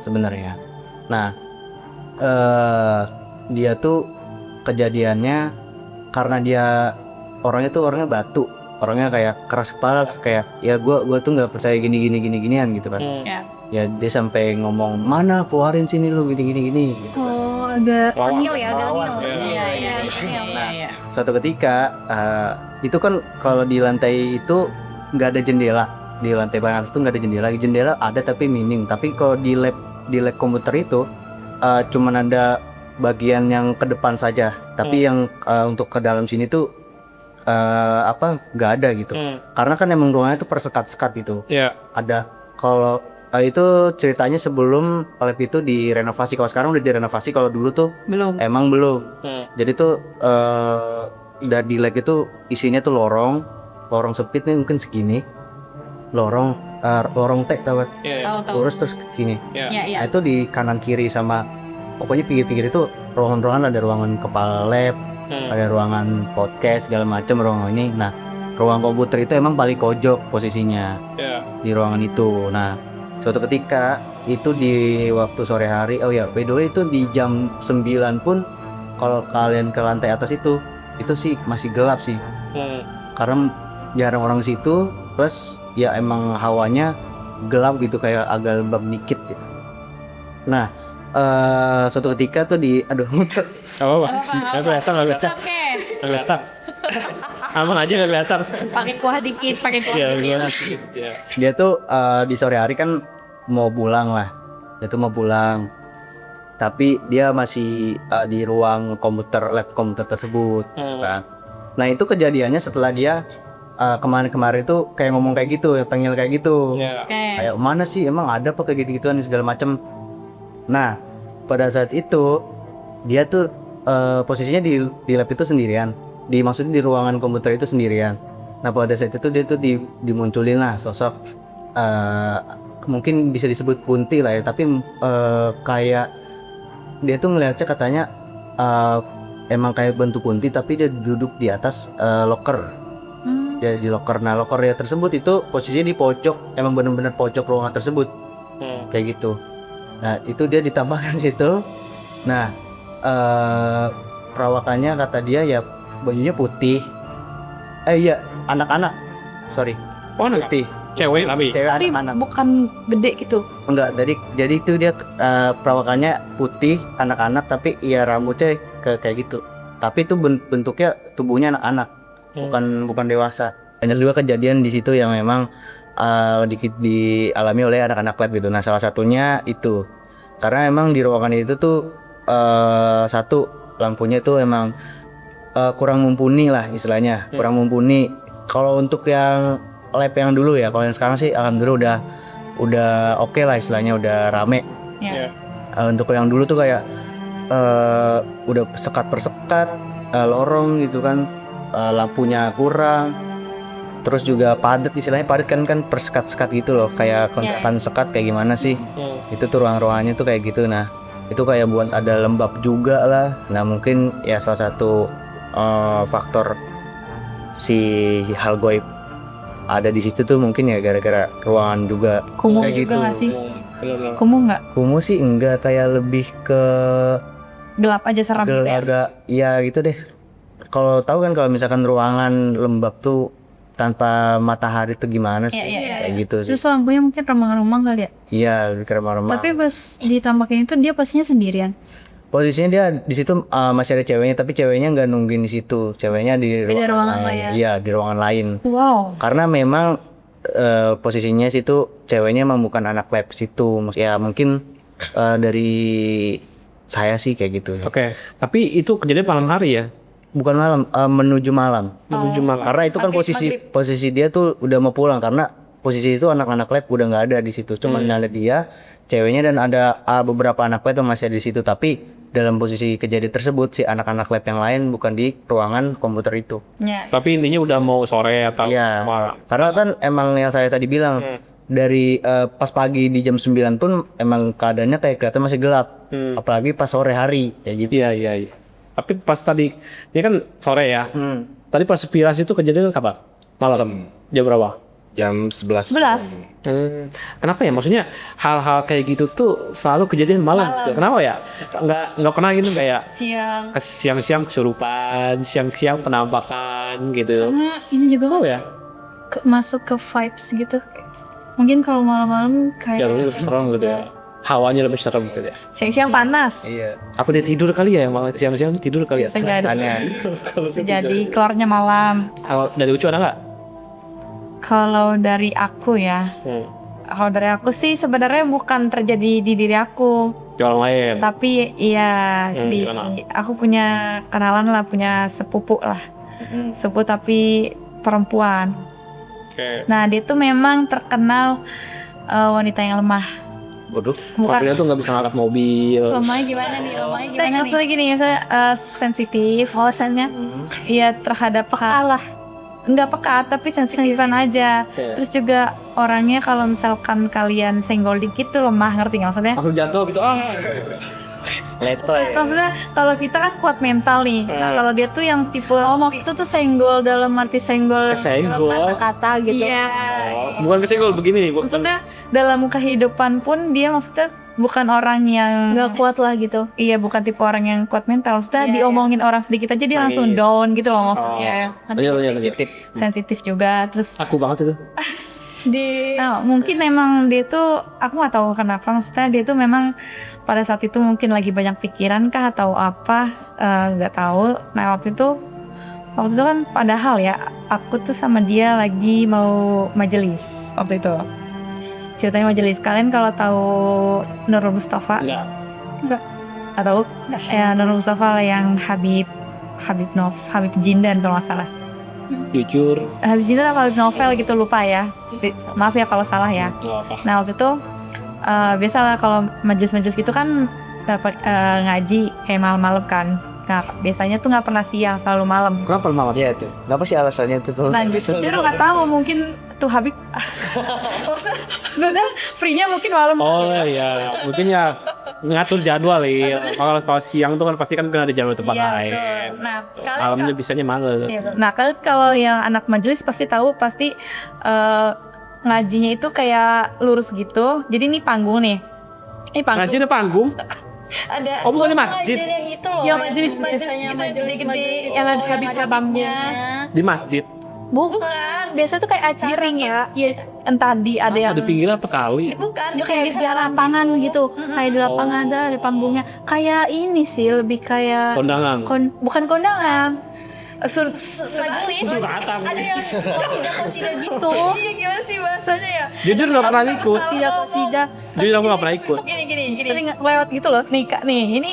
sebenarnya. Nah, dia tuh kejadiannya karena dia orangnya batu, orangnya kayak keras kepala, kayak ya gua tuh nggak percaya ginian gitu kan. Ya dia sampai ngomong, mana keluarin sini lu gini gitu kan. Oh, agak Tengil ya, agak Lawan. tengil. Iya, Iya. Nah, suatu ketika itu kan kalau di lantai itu nggak ada jendela, di lantai paling atas tuh nggak ada jendela ada tapi minim. Tapi kalau di lab komputer itu cuman ada bagian yang ke depan saja, tapi yang untuk ke dalam sini tuh nggak ada gitu. Karena kan emang ruangannya tuh persekat-sekat gitu. Ada kalau itu ceritanya sebelum lab itu direnovasi. Kalau sekarang udah direnovasi, kalau dulu tuh Belum. emang belum. Jadi tuh di lab itu isinya tuh lorong sempit nih, mungkin segini. Lorong T tahu kan? Tahu. Lurus terus gini. Iya. Nah, itu di kanan kiri sama pokoknya pinggir-pinggir itu ruangan-ruangan, ada ruangan kepala lab, ada ruangan podcast segala macam ruangan ini. Nah, ruang komputer itu emang paling pojok posisinya di ruangan itu. Nah, suatu ketika itu di waktu sore hari, oh ya by the way itu di jam 9 pun kalau kalian ke lantai atas itu sih masih gelap sih, karena jarang orang situ, plus ya emang hawanya gelap gitu, kayak agak lembab dikit gitu. Nah, suatu ketika tuh muter. Nggak kelihatan. Oke. Nggak kelihatan. Aman aja, nggak kelihatan. Pakai kuah dikit. Dia tuh di sore hari kan mau pulang lah. Tapi dia masih di ruang lab komputer tersebut kan. Nah, itu kejadiannya setelah dia kemarin itu kayak ngomong kayak gitu, tengil kayak gitu. Kayak mana sih, emang ada apa kayak gitu-gituan segala macem. Nah, pada saat itu dia tuh posisinya di lab itu sendirian, maksudnya di ruangan komputer itu sendirian. Nah, pada saat itu dia tuh dimunculin lah sosok mungkin bisa disebut kunti lah ya, tapi kayak dia tuh ngeliatnya katanya emang kayak bentuk kunti, tapi dia duduk di atas locker. Dia di locker. Nah, locker dia tersebut itu posisinya di pojok, emang bener-bener pojok ruangan tersebut. Kayak gitu. Nah, itu dia ditambahkan situ. Nah, perawakannya kata dia ya bajunya putih. Iya, anak-anak. Sorry. Putih. Cewek Tapi anak-anak. bukan gede gitu. Enggak, jadi itu dia perawakannya putih, anak-anak, tapi ya rambutnya kayak gitu. Tapi itu bentuknya tubuhnya anak-anak. Bukan dewasa. Banyak juga kejadian di situ yang memang dialami oleh anak-anak lab gitu. Nah, salah satunya itu karena emang di ruangan itu tuh satu lampunya tuh emang kurang mumpuni lah istilahnya, kurang mumpuni. Kalau untuk yang lab yang dulu ya, kalau yang sekarang sih alhamdulillah udah oke lah istilahnya, udah rame. Untuk yang dulu tuh kayak udah sekat per sekat, lorong gitu kan. lampunya kurang, terus juga padat, istilahnya padat kan persekat-sekat gitu loh, kayak kontrakan sekat kayak gimana sih. Itu tuh ruangannya tuh kayak gitu. Nah itu kayak buat ada lembab juga lah. Nah mungkin ya salah satu faktor si hal goib ada di situ tuh mungkin ya gara-gara ruangan juga. Kumuh kayak juga gitu. nggak sih? Kumuh nggak? Kumuh sih enggak, kayak lebih ke Gelap aja seram gitu ya? agak ya gitu deh. Kalau tahu kan kalau misalkan ruangan lembab tuh tanpa matahari tuh gimana sih? Iya. Kayak gitu sih. Terus lampunya mungkin remang-remang kali ya. Iya, lebih ke remang-remang. Tapi pas ditampakin itu dia pastinya sendirian. Posisinya dia di situ masih ada ceweknya, tapi ceweknya nggak nungguin di situ. Ceweknya di ruangan lain. lain. Iya, di ruangan lain. Wow. Karena memang posisinya situ ceweknya emang bukan anak lab situ. Ya mungkin dari saya sih kayak gitu. Oke, tapi itu kejadian malam hari ya? Bukan malam, menuju malam. Menuju malam. Karena itu kan posisi dia tuh udah mau pulang, karena posisi itu anak-anak lab udah nggak ada di situ. Cuma ada dia, ceweknya, dan ada beberapa anak lab yang masih ada di situ. Tapi dalam posisi kejadian tersebut si anak-anak lab yang lain bukan di ruangan komputer itu. Ya. Tapi intinya udah mau sore atau Iya. malam. Karena kan emang yang saya tadi bilang dari pas pagi di jam 9 pun emang keadaannya kayak kelihatan masih gelap. Apalagi pas sore hari kayak gitu. Iya. Tapi pas tadi, ini kan sore ya. Tadi pas Piras itu kejadian kapan? Malam. Jam berapa? Jam 11. 11. Kenapa ya? Maksudnya hal-hal kayak gitu tuh selalu kejadian malam. Kenapa ya? Nggak pernah gitu kayak Siang. siang-siang kesurupan, siang-siang penampakan gitu. Karena ini juga Oh ya? masuk ke vibes gitu. Mungkin kalau malam-malam Ya kayak lebih serem gitu ya. Hawanya lebih serem gitu ya. Siang-siang panas. Iya. Apa dia tidur kali ya? Malah siang-siang tidur kali ya? Bisa jadi. Aneh. Bisa jadi keluarnya malam. Dari Ucu ada nggak? Kalau dari aku ya, kalau dari aku sih sebenarnya bukan terjadi di diri aku, Orang lain. tapi iya gimana? aku punya kenalan lah, punya sepupu lah, sepupu tapi perempuan. Oke. Nah dia tuh memang terkenal wanita yang lemah. Waduh. Bukan Dia tuh nggak bisa ngangkat mobil. lemahnya gimana nih? Lemahnya gimana nih? maksudnya gini, saya sensitif, alasannya iya terhadap Allah. nggak peka tapi sensitifan aja. Terus juga orangnya kalau misalkan kalian senggol dikit tuh lemah, ngerti nggak maksudnya? Langsung jatuh gitu. Letoy. Maksudnya kalau kita kan kuat mental nih. Nah kalau dia tuh yang tipe Maksudnya tuh senggol dalam arti senggol Kesenggol. dalam kata-kata gitu. iya. Bukan kesenggol begini. Maksudnya dalam kehidupan pun dia maksudnya bukan orang yang Nggak kuat lah gitu. iya, bukan tipe orang yang kuat mental. Maksudnya Iya, diomongin orang sedikit aja dia langsung down gitu loh maksudnya. Lanjut. Sensitif juga. Terus Aku banget itu. nah, mungkin memang dia tuh, aku nggak tahu kenapa, maksudnya dia tuh memang pada saat itu mungkin lagi banyak pikiran kah atau apa, nggak tahu. Nah waktu itu kan padahal ya aku tuh sama dia lagi mau majelis waktu itu. Ceritanya majelis, kalian kalau tahu Nurul Mustafa? Enggak. Atau ya Nurul Mustafa yang Habib Jindan kalau nggak salah. Jujur. Habib Jindan atau Habib Novel gitu, lupa ya. Maaf ya kalau salah ya. Nggak apa. Nah waktu itu biasalah kalau majelis-majelis gitu kan dapat ngaji kayak malam-malam kan. Nah biasanya tuh nggak pernah siang, selalu malam. Kenapa malam? Iya tuh. Kenapa sih alasannya tuh kalau? Nah justru nggak tahu, mungkin tuh Habib maksudnya free-nya mungkin malam. Oh iya, mungkin ya ngatur jadwal ya. Kalau siang tuh kan pasti kan ada jadwal tempat Iya, lain. betul. Nah kalian Malamnya bisanya malam. iya, betul. Nah kalian kalau yang anak majelis pasti tahu, pasti ngajinya itu kayak lurus gitu. Jadi ini panggung nih. Ini panggung. Ngaji ada panggung? Ada. Oh bukan di masjid? yang itu loh. Yang majelis biasanya gitu, majelis gede-gede, itu, yang ada kabit-kabamnya. Di masjid? Bukan, biasa tuh kayak acara Ciring ya. Iya, entah ada yang Ada pinggirnya apa kali? bukan Dia kayak di lapangan gitu, kayak di lapangan ada panggungnya. Kayak ini sih, lebih kayak Kondangan. bukan kondangan. majelis. Suratan. Ada yang kosida gitu. Iya, gimana sih bahasanya ya? Jujur nggak pernah ikut. Kosida. Jujur aku nggak pernah ikut. Gini. Sering lewat gitu loh. Nih kak, nih ini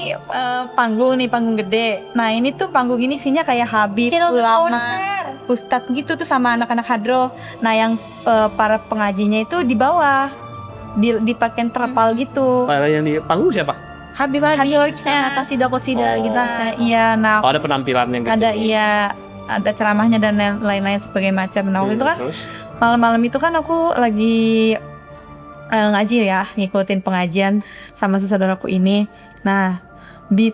panggung gede. Nah ini tuh panggung ini isinya kayak Habib, Kira ulama, konser. ustadz gitu tuh sama anak-anak hadroh. Nah yang para pengajinya itu di bawah, dipakein terpal gitu. Pada yang di panggung siapa? Habib sama kosida gitu. Nah, iya, nah Oh, ada penampilan yang gitu. ada iya ada ceramahnya dan lain-lain sebagai macam. Nah waktu itu kan Terus? malam-malam itu kan aku lagi ngaji ya, ngikutin pengajian sama saudaraku ini. Nah di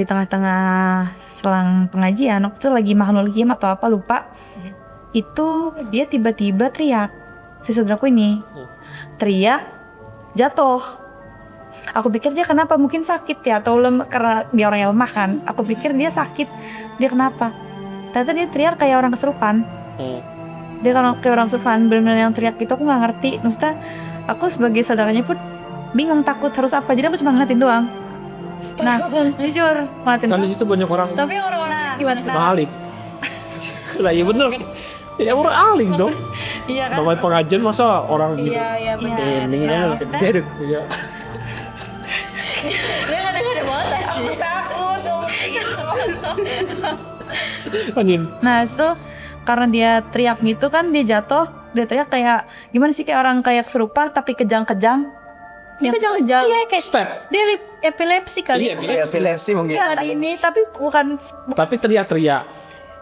tengah-tengah selang pengajian, aku tuh lagi makhluk game atau apa lupa. Itu dia tiba-tiba teriak, si saudaraku ini teriak, jatuh. Aku pikir dia kenapa, mungkin sakit ya atau karena dia orang yang lemah kan. Aku pikir dia sakit, dia kenapa? Ternyata dia teriak kayak orang kesurupan. Dia kayak orang kesurupan, benar-benar yang teriak itu aku nggak ngerti. Maksudnya aku sebagai saudaranya pun bingung, takut harus apa. Jadi aku cuma ngeliatin doang. Nah, jujur ngeliatin Kan doang. di situ banyak orang Tapi orang-orang gimana? alim. Lah iya bener kan? Ya orang alim dong. Iya kan? Namanya pengajian masa orang gitu. Iya benar. Iya, Ini nah, kan maksudnya jeduk. Iya. Dia kadang-kadang banget sih. takut dong gitu. Anjing. Nah itu karena dia teriak gitu kan, dia jatuh, dia teriak kayak gimana sih, kayak orang kayak kesurupan tapi kejang-kejang. Dia kejang-kejang. Iya kayak Step. Dia epilepsi kali. Iya, Epilepsi mungkin. ya, hari ini tapi bukan tapi teriak-teriak.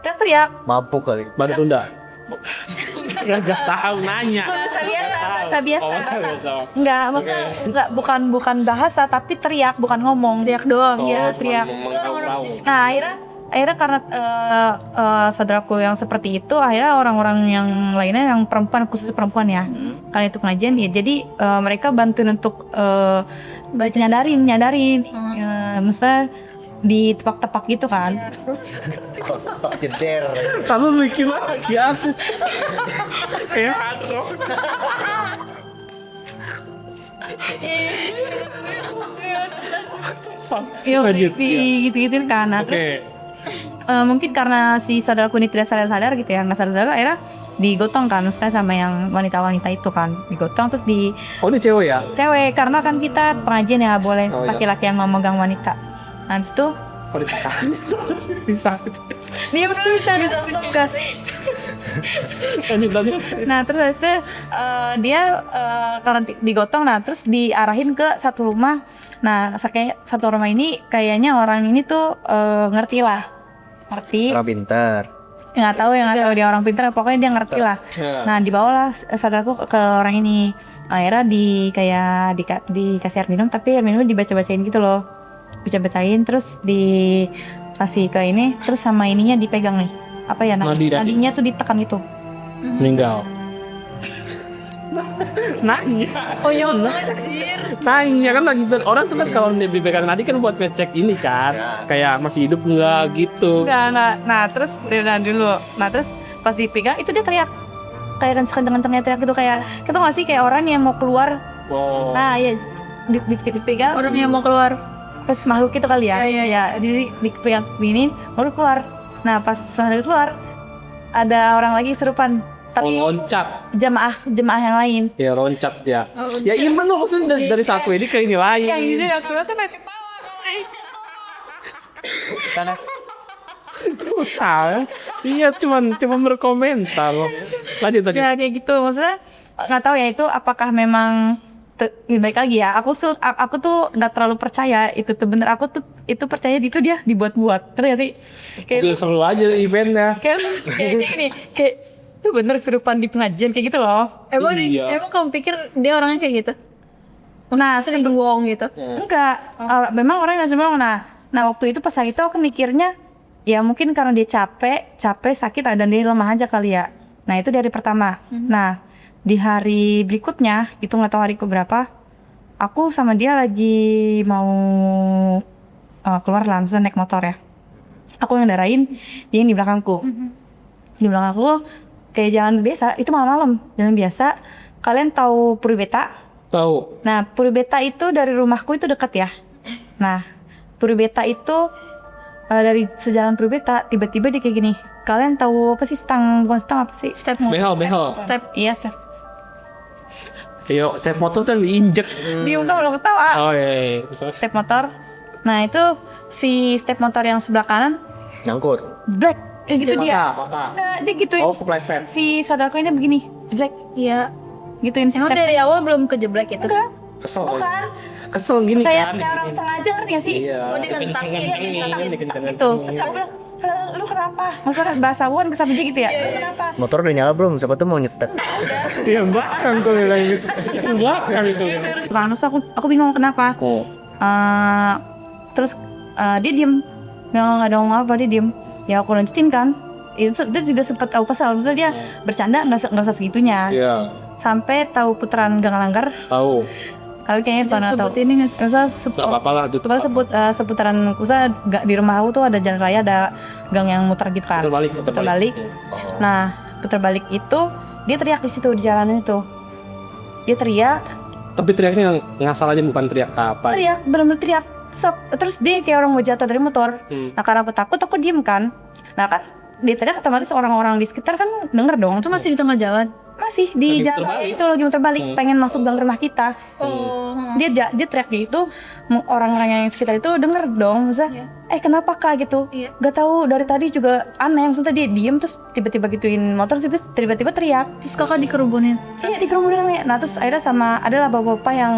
teriak. Mabuk kali. Bahasa Sunda. Gak tahu nanya. Bahasa biasa. Oh, bahasa biasa. Enggak, maksudnya enggak, bukan bahasa tapi teriak, bukan ngomong. Teriak doang. Iya, Oh, teriak. mengau-ngau. Nah, akhirnya karena saudaraku yang seperti itu, akhirnya orang-orang yang lainnya yang perempuan, khusus perempuan ya, karena itu pengajian ya, jadi mereka bantuin untuk nyadarin, maksudnya ditepak-tepak gitu kan. Jeder. Kamu mikir lagi asli. Kayak hard rock. Iya, Lanjut. gitu-gituin kan. Nah, terus mungkin karena si saudaraku ini tidak sadar-sadar gitu ya, nggak sadar, akhirnya digotong kan, maksudnya sama yang wanita-wanita itu kan, digotong terus di Oh ini cewek ya? cewek, karena kan kita pengajian ya boleh Oh, iya. laki-laki yang memegang wanita. Nah habis itu Oh dipisah. Bisa. dia benar bisa Gas. Lanjut. Nah terus habis itu dia karena digotong, nah terus diarahin ke satu rumah. Nah kayak satu rumah ini kayaknya orang ini tuh ngerti, Orang pintar. nggak tahu dia orang pintar, pokoknya dia ngerti lah. Nah dibawalah saudaraku ke orang ini, akhirnya dikasih air minum, tapi air minumnya dibaca-bacain gitu loh, baca-bacain terus dikasih ke ini, terus sama ininya dipegang nih, apa ya, nadinya tuh ditekan itu. Meninggal. Nanya. Konyol banget anjir. Nanya kan lagi orang tuh kan kalau dipegang nadi kan buat ngecek ini kan, kayak masih hidup enggak gitu. Enggak. Nah terus dia dulu. Nah terus pas dipegang itu dia teriak, kayak kenceng-kencengnya teriak gitu, kayak kita nggak sih kayak orang yang mau keluar. Wow. Nah ya dipegang. Orang yang mau keluar. Pas makhluk itu kali ya. Iya. Dipegang gini baru keluar. Nah pas keluar ada orang lagi serupan, tapi loncat. jemaah yang lain. Ya loncat ya. Ya iman loh, maksudnya dari satu ini ke ini lain. Yang ini yang kedua tuh naik ke bawah. Karena Salah. Iya cuman berkomentar loh. Lanjut tadi. Ya kayak gitu, maksudnya nggak tahu ya itu apakah memang lebih baik lagi ya. Aku tuh nggak terlalu percaya itu tuh bener. Aku tuh itu percaya itu dia dibuat-buat. Ngerti gak sih? Udah seru aja eventnya. Kayak gini, kayak itu bener serupan di pengajian kayak gitu loh. Emang Iya. emang kamu pikir dia orangnya kayak gitu? Nah, Sering bohong gitu. enggak, memang orang yang semua. Nah waktu itu pas hari itu aku mikirnya ya mungkin karena dia capek sakit dan dia lemah aja kali ya. Nah itu di hari pertama. Nah di hari berikutnya itu nggak tahu hari keberapa, aku sama dia lagi mau keluar lah, misalnya naik motor ya. Aku yang ngendarain, dia yang di belakangku. Di belakangku kayak jalan biasa, itu malam-malam jalan biasa. Kalian tahu Puri Beta? Tahu. Nah, Puri Beta itu dari rumahku itu dekat ya. Nah, Puri Beta itu dari sejalan Puri Beta tiba-tiba dia kayak gini. Kalian tahu apa sih bukan stang apa sih? Step Behel. Step. Iya, step. Yo, step motor kan diinjek. Dia belum ketawa. Oh iya. Terus? Step motor. Nah, itu si step motor yang sebelah kanan Nyangkut. black. Kayak gitu dia. Patah. Nggak, dia gituin. Oh, kepleset. Si saudaraku ini begini, black. Iya. Gituin si Emang step. dari awal belum kejeblek itu? Enggak, Kesel. bukan. Kesel gini Kayak kan. orang sengaja ngerti gak sih? Iya. Oh, dikentakin, Dikencengin, gitu. Terus aku bilang, Lu kenapa? Maksudnya bahasa Won ke samping dia gitu ya? Lu kenapa? Motor udah nyala belum? Siapa tuh mau nyetek? Iya belakang tuh bilang gitu. Belakang itu. Terus aku bingung kenapa. Terus dia diem, nggak ada ngomong apa, dia diem. Ya aku lanjutin kan. Itu dia juga sempat tahu pasal, maksudnya dia bercanda nggak usah segitunya. Iya. Sampai tahu putaran Gang Langgar. Tahu. Kali kayaknya pernah tahu. Sebut ini nggak sih? Gak apa-apa lah itu. Coba sebut seputaran usaha di rumah aku tuh ada jalan raya, ada gang yang muter gitu kan. Putar balik. Nah, putar balik itu dia teriak di situ di jalanan itu. Dia teriak, Tapi teriaknya ngasal aja, bukan teriak apa. teriak, benar-benar teriak. Terus dia kayak orang mau jatuh dari motor. Nah, karena aku takut, aku diem kan. Nah kan, dia teriak otomatis orang-orang di sekitar kan denger dong. Itu masih di tengah jalan. Masih di Lagi jalan muter balik. itu lagi muter balik, pengen masuk gang rumah kita. Dia teriak gitu, orang-orang yang sekitar itu denger dong, maksudnya, kenapa kak gitu? Iya. Gak tahu dari tadi juga aneh, maksudnya dia diem terus tiba-tiba gituin motor, terus tiba-tiba teriak. Terus kakak dikerubunin. Iya dikerumunin. Nah terus akhirnya adalah bapak-bapak yang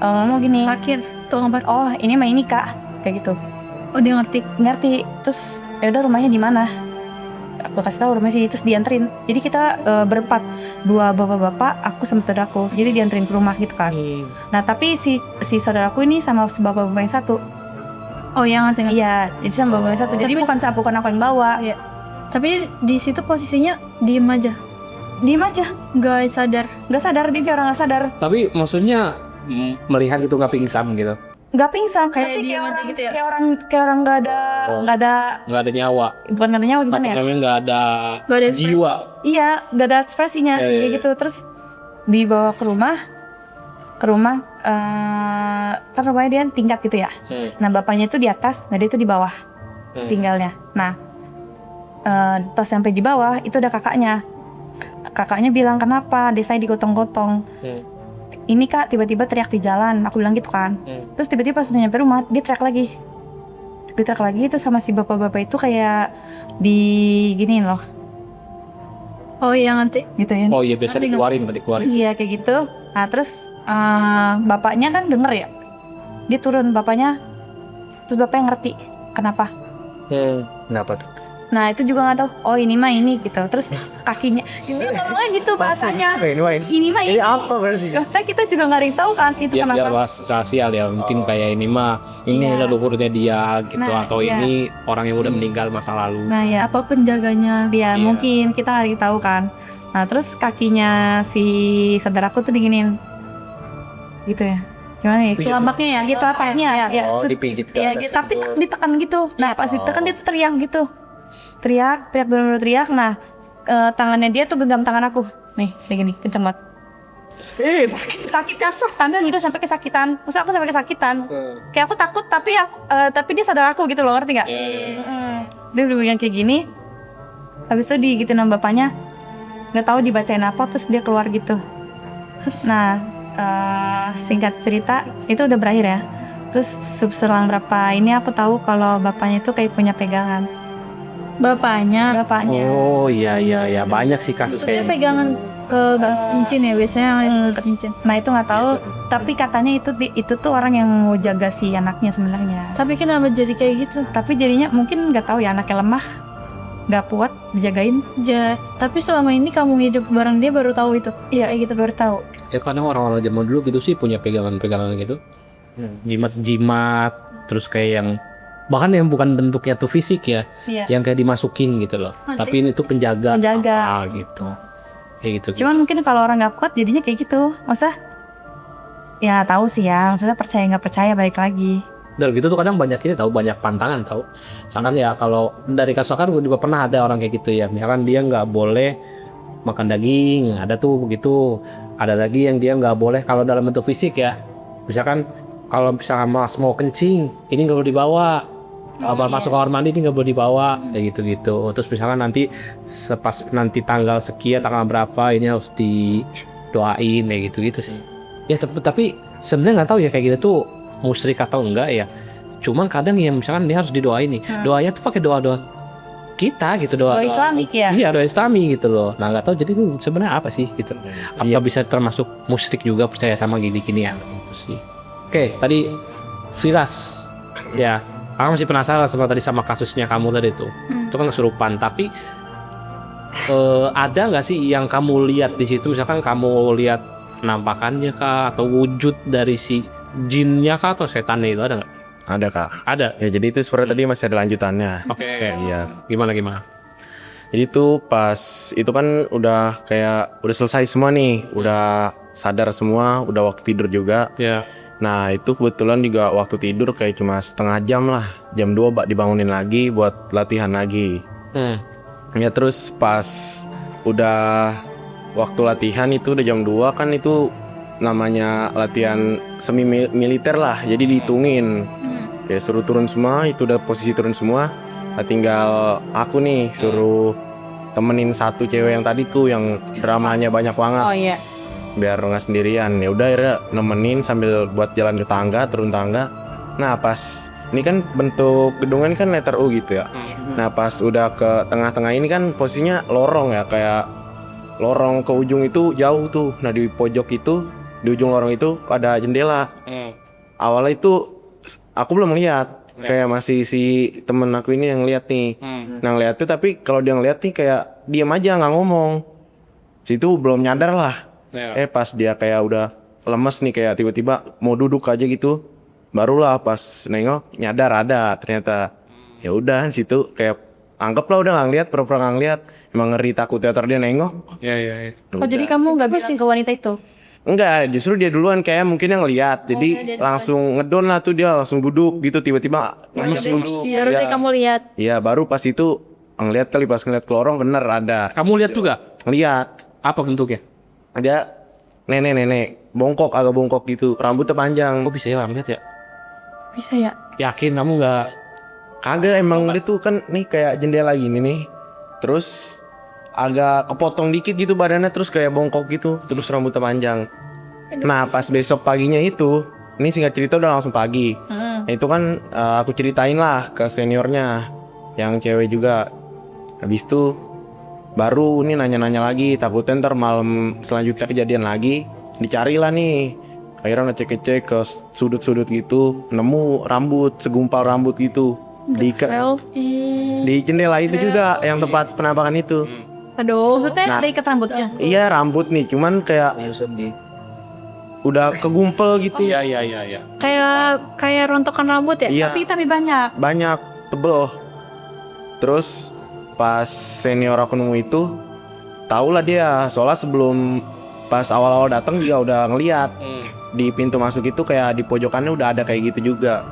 ngomong gini, Parkir. Tuh ngapain? oh ini mah ini kak, kayak gitu. Oh dia ngerti. Ngerti. Terus ya udah rumahnya di mana? Aku kasih tahu rumahnya sih, terus dianterin. Jadi kita berempat, 2 bapak-bapak, aku sama saudaraku. Jadi dianterin ke rumah gitu kan. Nah tapi si saudaraku ini sama si bapak-bapak yang satu. Oh iya ngerti. Iya, jadi sama bapak yang satu. Jadi bukan aku yang bawa. Iya. Tapi di situ posisinya diem aja. Diem aja, Gak sadar. nggak sadar, dia kayak orang nggak sadar. Tapi maksudnya melihat itu nggak pingsan gitu. Nggak pingsan, Kayak tapi diem aja orang, gitu ya? kayak orang nggak ada, Nggak ada nyawa. bukan nggak ada nyawa gimana ya? Namanya nggak ada Gak ada ekspresi. jiwa. Iya, nggak ada ekspresinya, Iya, iya, kayak iya. gitu. Terus dibawa ke rumah, kan rumahnya dia tingkat gitu ya. Nah bapaknya itu di atas, nah dia itu di bawah tinggalnya. Nah pas sampai di bawah itu ada kakaknya. Kakaknya bilang kenapa? Saya digotong-gotong. Ini kak tiba-tiba teriak di jalan, aku bilang gitu kan. Terus tiba-tiba pas udah nyampe rumah dia teriak lagi. Itu sama si bapak-bapak itu kayak diginiin loh, Oh iya ngerti. gitu ya. Oh iya biasa dikeluarin. Iya kayak gitu. Nah terus bapaknya kan denger ya, dia turun bapaknya, terus bapaknya ngerti kenapa. Kenapa tuh? Nah itu juga nggak tahu. Oh ini mah ini gitu. Terus kakinya, ini ngomongnya gitu bahasanya. Ini mah ini. apa berarti? Maksudnya kita juga nggak ada yang tahu kan itu Ya biar kenapa. rasial ya, mungkin kayak ini mah ini Iya. leluhurnya dia gitu, Nah, atau iya. ini orang yang udah meninggal masa lalu. Nah ya Apa penjaganya? dia Iya. mungkin kita nggak ada yang tahu kan. Nah terus kakinya si saudaraku tuh diginin, gitu ya. Gimana ya? Telapaknya ya? Gitu apanya ya. Oh, dipijit ke Ya, atas tapi gitu. ditekan gitu. Nah, pas ditekan dia tuh teriak gitu. Teriak benar-benar teriak. Nah, tangannya dia tuh genggam tangan aku. Nih, kayak gini, kenceng banget. Sakit kan? Tante gitu sampai kesakitan. Maksudnya aku sampai kesakitan. Kayak aku takut tapi dia sadar aku gitu loh, ngerti nggak? Dia udah yang kayak gini. Habis itu digituin sama bapaknya. Nggak tahu dibacain apa, terus dia keluar gitu. Nah, singkat cerita itu udah berakhir ya. Terus selang berapa ini aku tahu kalau bapaknya itu kayak punya pegangan. Bapaknya. Oh iya banyak sih kasus Maksudnya kayak pegangan ke cincin ya biasanya ke cincin. Nah itu nggak tahu. Tapi katanya itu tuh orang yang mau jaga si anaknya sebenarnya. Tapi kenapa jadi kayak gitu? Tapi jadinya mungkin nggak tahu ya, anaknya lemah, nggak kuat dijagain. Tapi selama ini kamu hidup bareng dia baru tahu itu. Iya kayak gitu baru tahu. ya kadang orang-orang zaman dulu gitu sih punya pegangan-pegangan gitu, jimat-jimat, terus kayak yang bahkan yang bukan bentuknya tuh fisik ya, Iya. yang kayak dimasukin gitu loh. Tapi ini tuh penjaga, Penjaga. apa gitu, kayak gitu. Cuman mungkin kalau orang nggak kuat jadinya kayak gitu. Maksudnya ya tahu sih ya, maksudnya percaya nggak percaya balik lagi. Dan gitu tuh kadang banyak ini tahu, banyak pantangan tahu. Misalkan ya kalau dari kasus kan gue juga pernah ada orang kayak gitu ya. Misalkan dia nggak boleh makan daging, ada tuh begitu. Ada lagi yang dia nggak boleh kalau dalam bentuk fisik ya. Misalkan kalau misalkan mas mau kencing, ini nggak boleh dibawa. Masuk kamar mandi ini nggak boleh dibawa, kayak gitu-gitu. Terus misalkan nanti pas nanti tanggal sekian, tanggal berapa ini harus didoain kayak gitu-gitu sih. Ya tapi sebenarnya nggak tahu ya kayak gitu tuh musyrik atau enggak ya. Cuman kadang yang misalkan dia harus didoain nih, doanya tuh pakai doa-doa kita gitu, doa Islamik ya. Iya, doa Islami gitu loh. Nah nggak tahu jadi itu sebenarnya apa sih gitu. Apa bisa termasuk musyrik juga percaya sama gini-gini ya gitu sih. Oke, tadi Firas ya Aku masih penasaran sama tadi sama kasusnya kamu tadi tuh. Itu kan kesurupan, tapi ada nggak sih yang kamu lihat di situ? Misalkan kamu lihat penampakannya kah, atau wujud dari si jinnya kah, atau setannya itu ada nggak? Ada kak. Ada. Ya jadi itu seperti tadi masih ada lanjutannya. Oke. Iya. Gimana? Jadi tuh pas itu kan udah kayak udah selesai semua nih, udah sadar semua, udah waktu tidur juga. Ya. Nah itu kebetulan juga waktu tidur kayak cuma setengah jam lah, jam 2 dibangunin lagi buat latihan lagi. Ya terus pas udah waktu latihan itu udah jam 2 kan itu namanya latihan semi militer lah, jadi dihitungin. Ya suruh turun semua, itu udah posisi turun semua. Nah, tinggal aku nih suruh temenin satu cewek yang tadi tuh yang dramanya banyak banget. Oh iya. Biar nggak sendirian. Ya udah akhirnya nemenin sambil buat jalan ke tangga, turun tangga. Nah pas ini kan bentuk gedungan kan letter U gitu ya. Nah pas udah ke tengah-tengah ini kan posisinya lorong ya, kayak lorong ke ujung itu jauh tuh. Nah di pojok itu, di ujung lorong itu ada jendela. Awalnya itu aku belum lihat, kayak masih si temen aku ini yang lihat nih. Nah ngeliatnya, tapi kalau dia ngeliat nih kayak diam aja nggak ngomong. Situ belum nyadar lah. Pas dia kayak udah lemes nih, kayak tiba-tiba mau duduk aja gitu, barulah pas nengok nyadar ada ternyata. Ya udah situ kayak anggaplah udah nggak ngeliat, pura-pura nggak ngeliat, emang ngeri takut teater dia nengok. Ya. Oh jadi kamu nggak bilang ke wanita itu? Enggak, justru dia duluan kayak mungkin yang lihat, jadi langsung ngedon lah tuh, dia langsung duduk gitu tiba-tiba langsung duduk. Baru deh kamu lihat. Iya baru pas itu ngeliat kali, pas ngeliat ke lorong bener ada. Kamu lihat juga? Ngeliat Apa bentuknya? ada nenek bongkok, agak bongkok gitu, rambutnya panjang. Kok bisa ya orang lihat ya? Bisa ya? Yakin kamu nggak? Kagak, emang dia tuh kan nih kayak jendela gini nih, terus agak kepotong dikit gitu badannya, terus kayak bongkok gitu, terus rambutnya panjang. Nah pas besok paginya itu, ini singkat cerita udah langsung pagi. Nah, itu kan aku ceritain lah ke seniornya yang cewek juga. Habis itu baru ini nanya-nanya lagi, takutnya ntar malam selanjutnya kejadian lagi. Dicarilah nih, akhirnya ngecek-ngecek ke sudut-sudut gitu, nemu rambut, segumpal rambut gitu di jendela itu juga, yang tempat penampakan itu. Aduh. Maksudnya Nah. ada ikat rambutnya? Iya rambut nih, cuman kayak udah kegumpel gitu. Iya. Kayak rontokan rambut ya? Iya, Tapi banyak. banyak, tebel. Terus pas senior aku nemu itu, tau lah dia, soalnya sebelum pas awal-awal datang dia udah ngeliat di pintu masuk itu, kayak di pojokannya udah ada kayak gitu juga.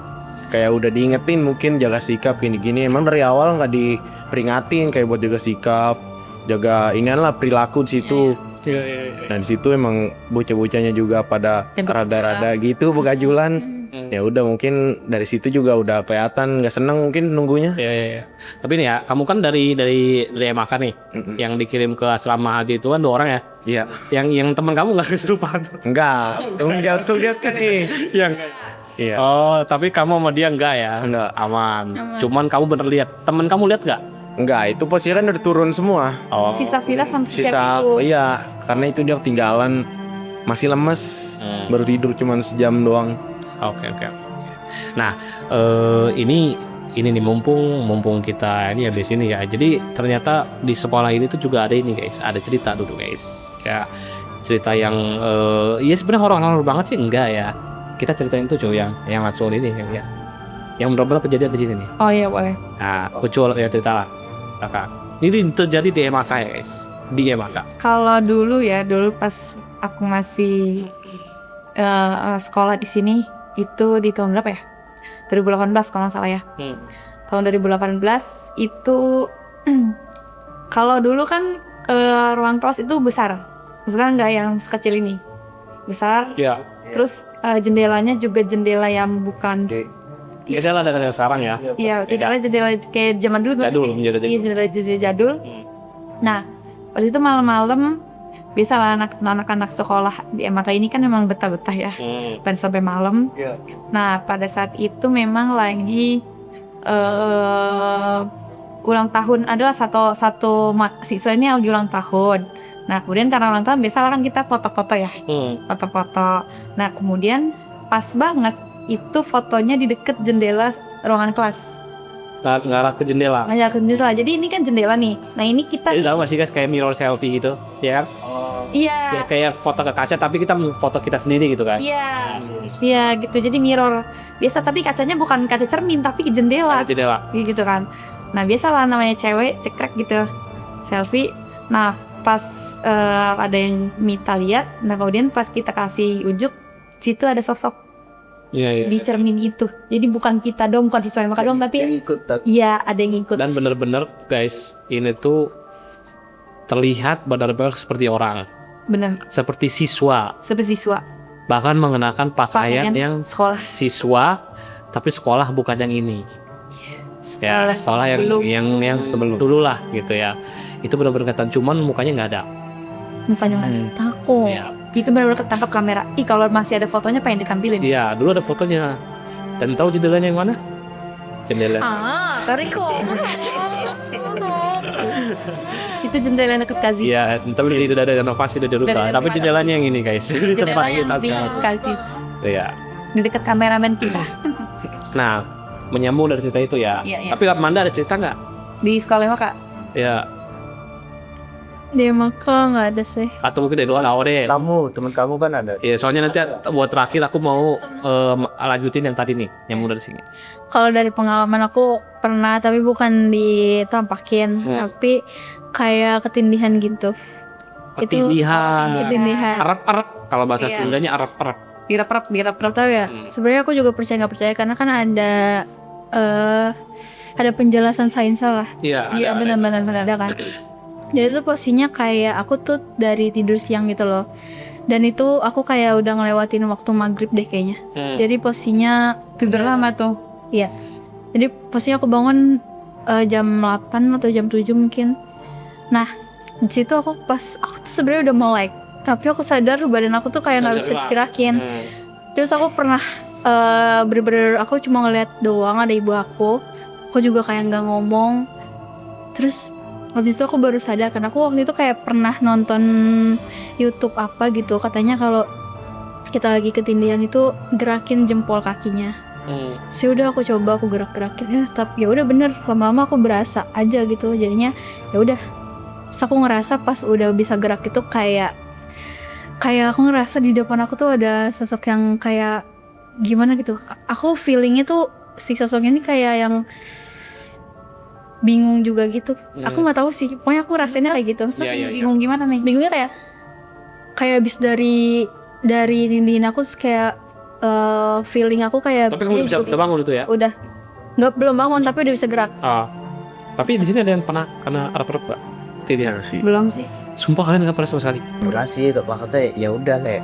Kayak udah diingetin mungkin jaga sikap gini-gini. Emang dari awal nggak diperingatin kayak buat jaga sikap, jaga inian lah perilaku di situ. Iya. Nah di situ emang bocah-bocahnya juga pada rada-rada gitu begajulan. Ya udah mungkin dari situ juga udah kelihatan nggak seneng mungkin nunggunya. Iya. Tapi nih ya, kamu kan dari MAK nih, yang dikirim ke asrama haji itu kan 2 orang ya. Iya. Yang teman kamu nggak kesurupan? Enggak. Tuh dia kan nih. Yang Iya. Oh, tapi kamu sama dia enggak ya? Enggak. Aman. Cuman kamu bener lihat. Temen kamu lihat nggak? Enggak, itu posisinya kan udah turun semua. Oh. Sisa Vira sama si Sisa, itu. iya, karena itu dia ketinggalan, masih lemes, baru tidur cuman sejam doang. Oke. Nah, ini nih mumpung kita ini habis ini ya. Jadi ternyata di sekolah ini tuh juga ada ini guys, ada cerita dulu guys. Kayak cerita yang ya sebenarnya horor banget sih enggak ya. Kita ceritain tuh cuy yang langsung ini yang benar-benar kejadian di sini nih. Oh iya boleh. Nah, Ucul ya cerita lah. Kakak. Ini terjadi di MAK ya guys. Di MAK. Kalau dulu pas aku masih sekolah di sini itu di tahun berapa ya? 2018 kalau nggak salah ya. Tahun 2018 itu kalau dulu kan ruang kelas itu besar. Sekarang nggak yang sekecil ini. Besar. Iya. Terus jendelanya juga jendela yang bukan Beda lah dengan yang sekarang ya. iya, jendela kayak zaman dulu kan Jadul, sih? menjadi Iya, jendela jadul. Nah, pas itu malam-malam biasalah anak-anak sekolah di MAK ini kan memang betah-betah ya. Dan sampai malam. Nah, pada saat itu memang lagi ulang tahun, adalah satu siswa ini lagi ulang tahun. Nah, kemudian karena ulang tahun biasalah kan kita foto-foto ya. Foto-foto. Nah, kemudian pas banget itu fotonya di deket jendela ruangan kelas. ngarah ke jendela. Nggak ke jendela. Jadi ini kan jendela nih. Nah ini kita. Jadi tahu nggak sih guys kayak mirror selfie gitu, ya kan? Iya. Ya, kayak foto ke kaca tapi kita foto kita sendiri gitu kan? Iya. Iya gitu. Jadi mirror biasa tapi kacanya bukan kaca cermin tapi jendela. Ada jendela. Gitu kan. Nah biasalah namanya cewek cekrek gitu selfie. Nah pas ada yang Mita lihat, nah kemudian pas kita kasih ujuk, situ ada sosok Iya. di cermin itu. Jadi bukan kita dong, bukan siswa yang makan dong, tapi ikut tapi iya ada yang ikut. Dan bener-bener guys, ini tuh terlihat benar-benar seperti orang, Bener, seperti siswa, seperti siswa. bahkan mengenakan pakaian yang sekolah. siswa, tapi sekolah bukan yang ini. Ya, sekolah yang sebelum dulu lah gitu ya. Itu benar-benar kelihatan, cuman mukanya nggak ada. Mukanya takut. Ya. Itu benar-benar ketangkap kamera. Ih kalau masih ada fotonya pengen ditampilin. Iya, dulu ada fotonya. Dan tahu jendelanya yang mana? Jendela. Kariko. Itu jendela yang deket Kazi. Iya, tapi itu udah ada renovasi udah dirubah. Udah Tapi renovasi. jendelanya yang ini guys. Di tempat Jendela yang kita di sekarang. Kazi. Iya. Di dekat kameramen kita. Nah, menyambung dari cerita itu ya. Iya, iya. Tapi Manda ada cerita nggak? Di sekolah mah Kak. Ya, Di Maka nggak ada sih. atau mungkin dari luar deh. kamu teman kamu kan ada. Iya, soalnya nanti buat terakhir aku mau lanjutin yang tadi nih, nyambung dari sini. Kalau dari pengalaman aku pernah, tapi bukan ditampakin, tapi kayak ketindihan gitu. Ketindihan. Ketindihan. Arab-arab. Kalau bahasa Iya. Sundanya Arab-arab. Dirap-rap. Gak tahu ya. Sebenarnya aku juga percaya nggak percaya karena kan ada penjelasan sainsnya lah. Iya. Iya ada. benar-benar. Ada kan. Jadi tuh posisinya kayak aku tuh dari tidur siang gitu loh. Dan itu aku kayak udah ngelewatin waktu maghrib deh kayaknya. Jadi posisinya Tidur lama tuh. Iya. Jadi posisinya aku bangun jam 8 atau jam 7 mungkin. Nah, di situ aku tuh sebenarnya udah melek, tapi aku sadar badan aku tuh kayak nggak bisa gerakin. Terus aku pernah bener-bener aku cuma ngeliat doang ada ibu aku juga kayak nggak ngomong. Terus habis itu aku baru sadar karena aku waktu itu kayak pernah nonton YouTube apa gitu, katanya kalau kita lagi ketindihan itu gerakin jempol kakinya. Sih udah aku coba aku gerak-gerakin ya, tapi ya udah bener lama-lama aku berasa aja gitu jadinya ya udah. Terus aku ngerasa pas udah bisa gerak itu kayak aku ngerasa di depan aku tuh ada sosok yang kayak gimana gitu. Aku feelingnya tuh si sosoknya ini kayak yang bingung juga gitu. Aku nggak tahu sih, pokoknya aku rasainnya kayak gitu. Maksudnya Iya, iya, bingung gimana nih? Bingungnya kayak abis dari nindihin aku terus kayak feeling aku kayak Tapi kamu bisa bangun itu ya? udah nggak belum bangun tapi udah bisa gerak. Tapi di sini ada yang pernah kena Arab-Arab nggak? Tidak sih. Belum sih. Sumpah kalian nggak pernah sama sekali. Pernah sih, tapi maksudnya ya udah kayak.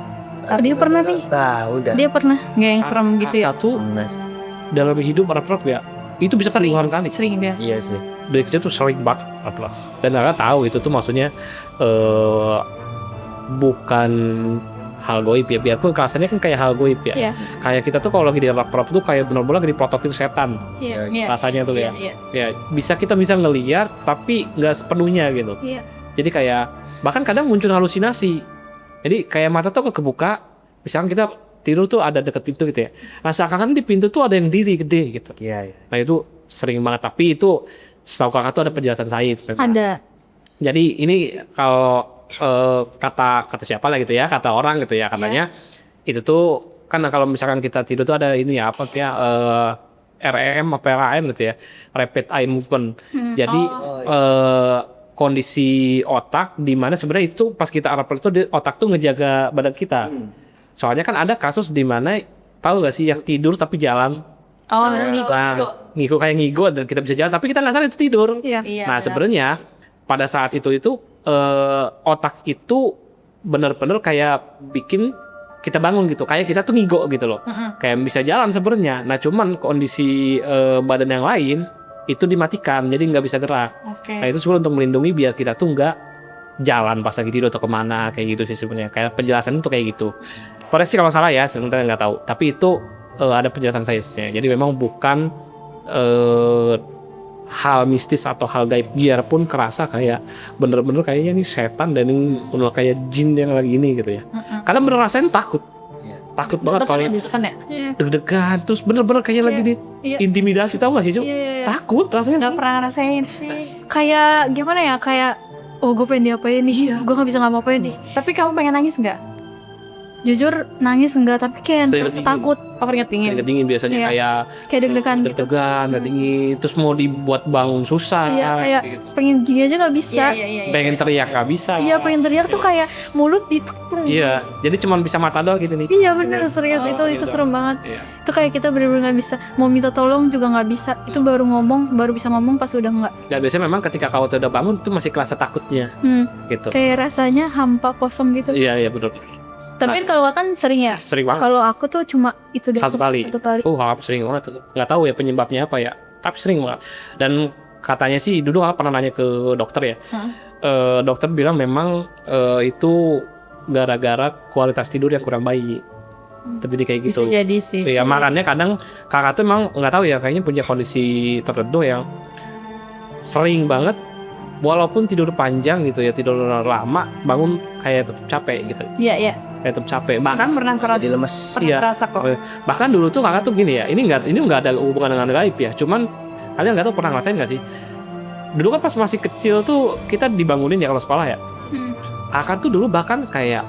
Dia pernah nih. Nah, udah. Dia pernah. Nggak yang serem gitu ya? Satu Pernah sih. dalam hidup Arab-Arab ya, itu bisa kan ribuan kali. Sering dia. Iya sih. Dari kecil tuh sering banget Arab. Dan Nara tahu itu tuh maksudnya bukan hal goib ya. Biarpun kasarnya kan kayak hal goib ya. Iya. Kayak kita tuh kalau lagi di Arab-Arab tuh kayak benar-benar lagi diprototin setan. Iya. Rasanya tuh ya. Iya. Ya kita bisa ngelihat tapi nggak sepenuhnya gitu. Iya. Jadi kayak bahkan kadang muncul halusinasi. Jadi kayak mata tuh kebuka, misalkan kita tidur tuh ada deket pintu gitu ya. Nah seakan-akan di pintu tuh ada yang diri gede gitu. Iya. Nah itu sering banget, tapi itu setahu kakak tuh ada penjelasan sains. Ada. Jadi ini kalau kata siapa lah gitu ya, kata orang gitu ya katanya itu tuh kan kalau misalkan kita tidur tuh ada ini ya apa ya REM apa RAM gitu ya, rapid eye movement. Jadi kondisi otak di mana sebenarnya itu pas kita Arab itu otak tuh ngejaga badan kita. Soalnya kan ada kasus di mana tahu gak sih yang tidur tapi jalan. Oh, ngikut. Ngigo kayak ngigo dan kita bisa jalan tapi kita nggak sadar itu tidur. Iya. Nah sebenarnya pada saat itu otak itu benar-benar kayak bikin kita bangun gitu, kayak kita tuh ngigo gitu loh, kayak bisa jalan sebenarnya. Nah cuman kondisi badan yang lain itu dimatikan, jadi nggak bisa gerak. Nah itu sebenarnya untuk melindungi biar kita tuh nggak jalan pas lagi tidur atau kemana kayak gitu sih sebenarnya. Kayak penjelasan itu kayak gitu. Koreksi kalau salah ya, sebenarnya nggak tahu. Tapi itu ada penjelasan sainsnya. Jadi memang bukan hal mistis atau hal gaib, biarpun kerasa kayak bener-bener kayaknya nih setan dan ini bener kayak jin yang lagi ini gitu ya. Karena bener rasain takut. takut banget kalau kan ya. Iya. deg-degan, terus bener-bener kayak lagi Iya. diintimidasi, tau gak sih, Cuk? Iya. Takut rasanya. Nggak pernah ngerasain sih. Kayak gimana ya? Kayak gue pengen diapain nih? Gue nggak bisa ngapa-ngapain nih. Tapi kamu pengen nangis nggak? Jujur nangis enggak, tapi kayak Keringet rasa dingin. takut, Oh, keringet dingin. Keringet dingin biasanya Iya. kayak deg-degan gitu. deg-degan, keringet dingin, terus mau dibuat bangun susah. Iya, kayak gitu. pengen gini aja nggak bisa. Iya. Pengen teriak gak bisa. Iya, pengen teriak tuh kayak mulut ditepung. Iya, jadi cuma bisa mata doang gitu nih. Iya bener, serius itu gitu. serem banget. Iya. Itu kayak kita bener-bener nggak bisa, mau minta tolong juga nggak bisa. Itu baru bisa ngomong pas udah nggak. Dan biasanya memang ketika kau udah bangun itu masih kerasa takutnya gitu. Kayak rasanya hampa kosong gitu. Iya betul. Tapi kalau kan sering ya. Sering banget. Kalau aku tuh cuma itu deh. Satu kali. Aku sering banget tuh. Nggak tahu ya penyebabnya apa ya. Tapi sering banget. Dan katanya sih dulu aku pernah nanya ke dokter ya. Dokter bilang memang itu gara-gara kualitas tidur yang kurang baik. Terjadi kayak gitu. Bisa jadi sih. Ya makanya kadang kakak tuh emang nggak tahu ya, kayaknya punya kondisi tertentu yang sering banget walaupun tidur panjang gitu ya, tidur lama, bangun kayak tetap capek gitu. Iya. Kayak tetap capek. Bahkan Kan pernah Jadi lemes. Iya. kerasa kok. bahkan dulu tuh kakak tuh gini ya, ini nggak ada hubungan dengan gaib ya, cuman kalian nggak tahu pernah ngerasain nggak sih, dulu kan pas masih kecil tuh kita dibangunin ya kalau sekolah ya, kakak tuh dulu bahkan kayak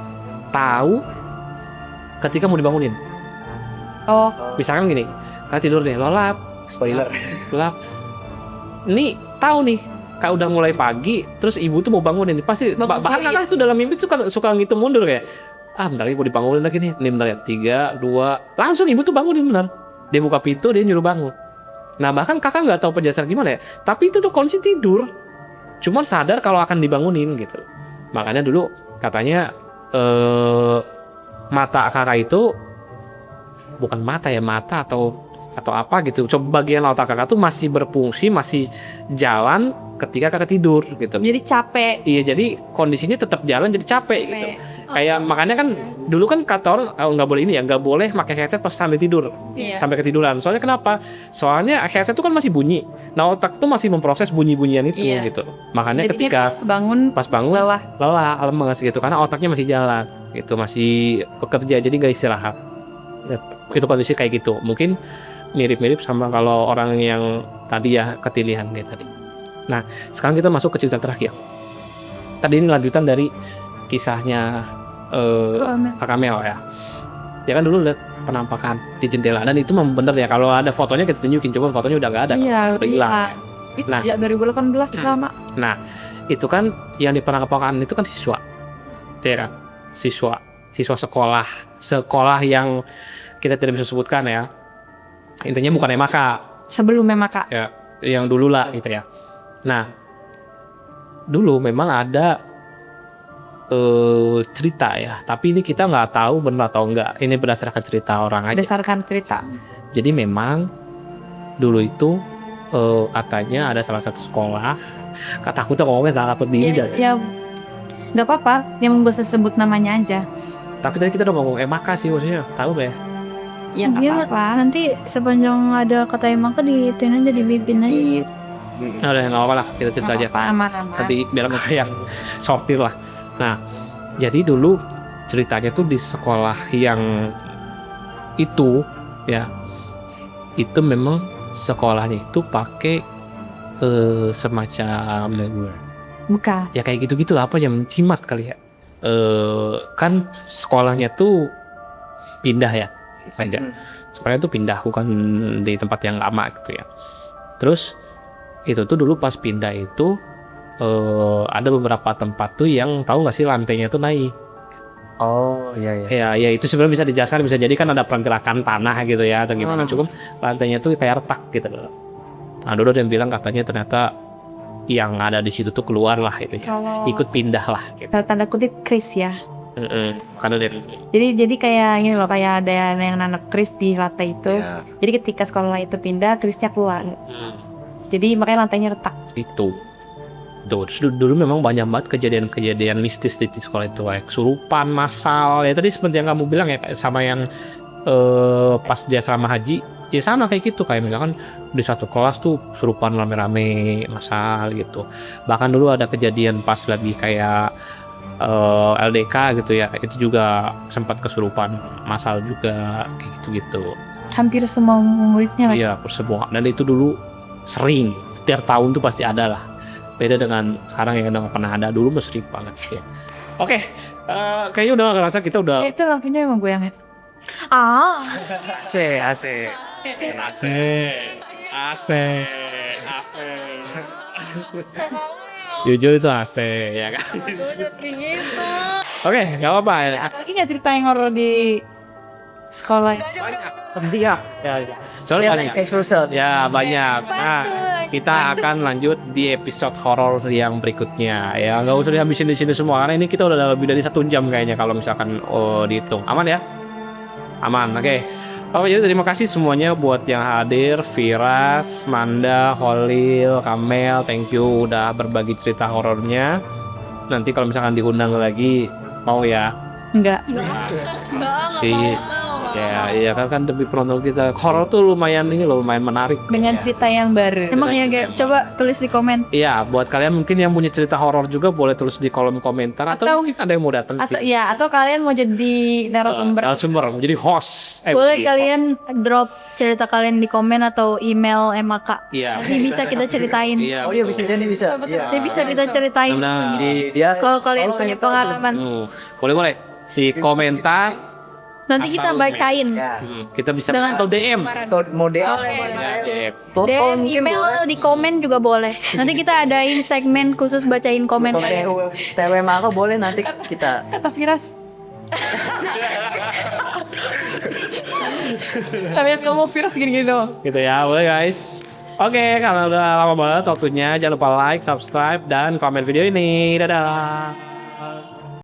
tahu ketika mau dibangunin. Oh, Misalkan gini, kakak tidur nih, lolap, Spoiler. nih tahu nih kak udah mulai pagi, terus ibu tuh mau bangunin pasti, Bangun bahkan sendiri. kakak tuh dalam mimpi suka ngitung mundur kayak, bentar lagi mau dibangunin lagi nih bentar ya, 3, 2, langsung ibu tuh bangunin benar, dia buka pintu, dia nyuruh bangun. Nah bahkan kakak nggak tahu penjelasan gimana ya, tapi itu tuh kondisi tidur, cuman sadar kalau akan dibangunin gitu. Makanya dulu katanya mata kakak itu bukan mata atau apa gitu, coba bagian otak kakak tuh masih berfungsi, masih jalan ketika kakak tidur gitu. jadi capek. Iya, jadi kondisinya tetap jalan, jadi capek gitu. Kayak makanya kan dulu kan kata orang nggak boleh ini ya, nggak boleh pakai headset pas sambil tidur, Iya. sampai ketiduran. Soalnya kenapa? Soalnya headset itu kan masih bunyi. Nah otak tuh masih memproses bunyi-bunyian itu Iya. gitu. Makanya Jadinya ketika pas bangun lelah, lelah. lemes gitu, karena otaknya masih jalan, gitu, masih bekerja, jadi nggak istirahat. Ya, itu kondisi kayak gitu. Mungkin mirip-mirip sama kalau orang yang tadi ya ketilihan kayak tadi. Nah, sekarang kita masuk ke cerita terakhir. Tadi ini lanjutan dari kisahnya Kak Mel ya. Dia kan dulu lihat penampakan di jendela, dan itu memang bener ya, kalau ada fotonya kita tunjukin, coba fotonya udah nggak ada. Iya, udah hilang. Itu Nah. sejak 2018 lama. Nah, itu kan yang di penampakan itu kan siswa. Ya kan? Siswa sekolah yang kita tidak bisa sebutkan ya. Intinya bukan MAK, Sebelumnya maka ya, yang dulu lah gitu ya. Nah, dulu memang ada cerita ya, tapi ini kita nggak tahu benar atau enggak. Ini berdasarkan cerita orang aja. berdasarkan cerita. Jadi memang dulu itu katanya ada salah satu sekolah. Kata aku tuh ngomongnya salah takut diri dah. Ya, nggak apa-apa. Yang gue sebut namanya aja. Tapi tadi kita udah ngomong MAK sih, maksudnya tahu gak ya? Ya nggak Iya, apa-apa. nanti sepanjang ada kata emang kan dituin aja, dibimbing aja. Nah, udah nggak apa-apa lah, kita cerita aja. Nggak apa-apa, aman-aman. Nanti biar nggak yang sortir lah. Nah, jadi dulu ceritanya tuh di sekolah yang itu ya, itu memang sekolahnya itu pakai semacam Bukan. ya kayak gitu-gitu lah, apa yang jimat kali ya. Kan sekolahnya tuh pindah ya, sekolahnya tuh pindah, bukan di tempat yang lama gitu ya. Terus itu tuh dulu pas pindah itu ada beberapa tempat tuh yang tahu nggak sih lantainya tuh naik. Oh iya. Ya itu sebenarnya bisa dijelaskan, bisa jadi kan ada pergerakan tanah gitu ya atau gimana. Cukup lantainya tuh kayak retak gitu. Nah dulu ada yang bilang katanya ternyata yang ada di situ tuh keluar lah itu ya. Kalau Ikut pindah lah gitu. kalau tanda kutip kris ya. Karena dia Jadi kayak ini loh, kayak ada yang nanek kris di lantai itu. ya, Jadi ketika sekolah itu pindah, krisnya keluar. Jadi makanya lantainya retak. itu. Tuh, terus dulu memang banyak banget kejadian-kejadian mistis di sekolah itu, kayak kesurupan massal ya, tadi seperti yang kamu bilang ya, kayak sama yang pas di asrama haji ya, sama kayak gitu, kayak misalkan di satu kelas tuh kesurupan rame-rame massal gitu. Bahkan dulu ada kejadian pas lagi kayak LDK gitu ya, itu juga sempat kesurupan masal juga kayak gitu-gitu. Hampir semua muridnya lah. Iya, semua. Dan itu dulu sering, setiap tahun tuh pasti ada lah. Beda dengan sekarang yang udah nggak pernah ada, dulu mah sering banget ya. Oke, kayaknya udah nggak kerasa kita udah Itu lampunya emang goyangin. asik, asik, asik. Jujur itu asik ya kan. Oke, nggak apa-apa. Lagi nggak cerita yang horor di sekolah? Penting ya. Soalnya banyak. Ya banyak. Nah, kita akan lanjut di episode horor yang berikutnya. Ya nggak usah dihabisin di sini semua karena ini kita udah lebih dari 1 jam kayaknya kalau misalkan dihitung. Aman ya? Aman. Oke. Oke, jadi terima kasih semuanya buat yang hadir, Firas, Manda, Holil, Kamel, thank you udah berbagi cerita horornya. Nanti kalau misalkan diundang lagi mau ya. Enggak. Ya kan demi penonton kita horor tuh lumayan menarik Dengan cerita yang baru. Emang ya guys, coba tulis di komen. Iya, buat kalian mungkin yang punya cerita horor juga boleh tulis di kolom komentar atau mungkin ada yang mau datang Atau kalian mau jadi narasumber. mau jadi host. Boleh kalian drop cerita kalian di komen atau email MAK. Iya. Nanti bisa kita ceritain. Iya. Oh iya bisa jadi bisa. Nanti bisa kita ceritain Nah, di sini. Dia Kalau kalian punya pengalaman, Boleh si komentar nanti kita bacain. kita bisa Dengan- atau DM. mode Ya, DM. DM, email, di komen juga boleh. Nanti kita adain segmen khusus bacain komen. TWM aku boleh nanti kita Kata Firas. Kalian ngomong Firas gini-gini doang. Gitu ya, boleh guys. Oke, karena udah lama banget waktunya, jangan lupa like, subscribe, dan komen video ini. Dadah.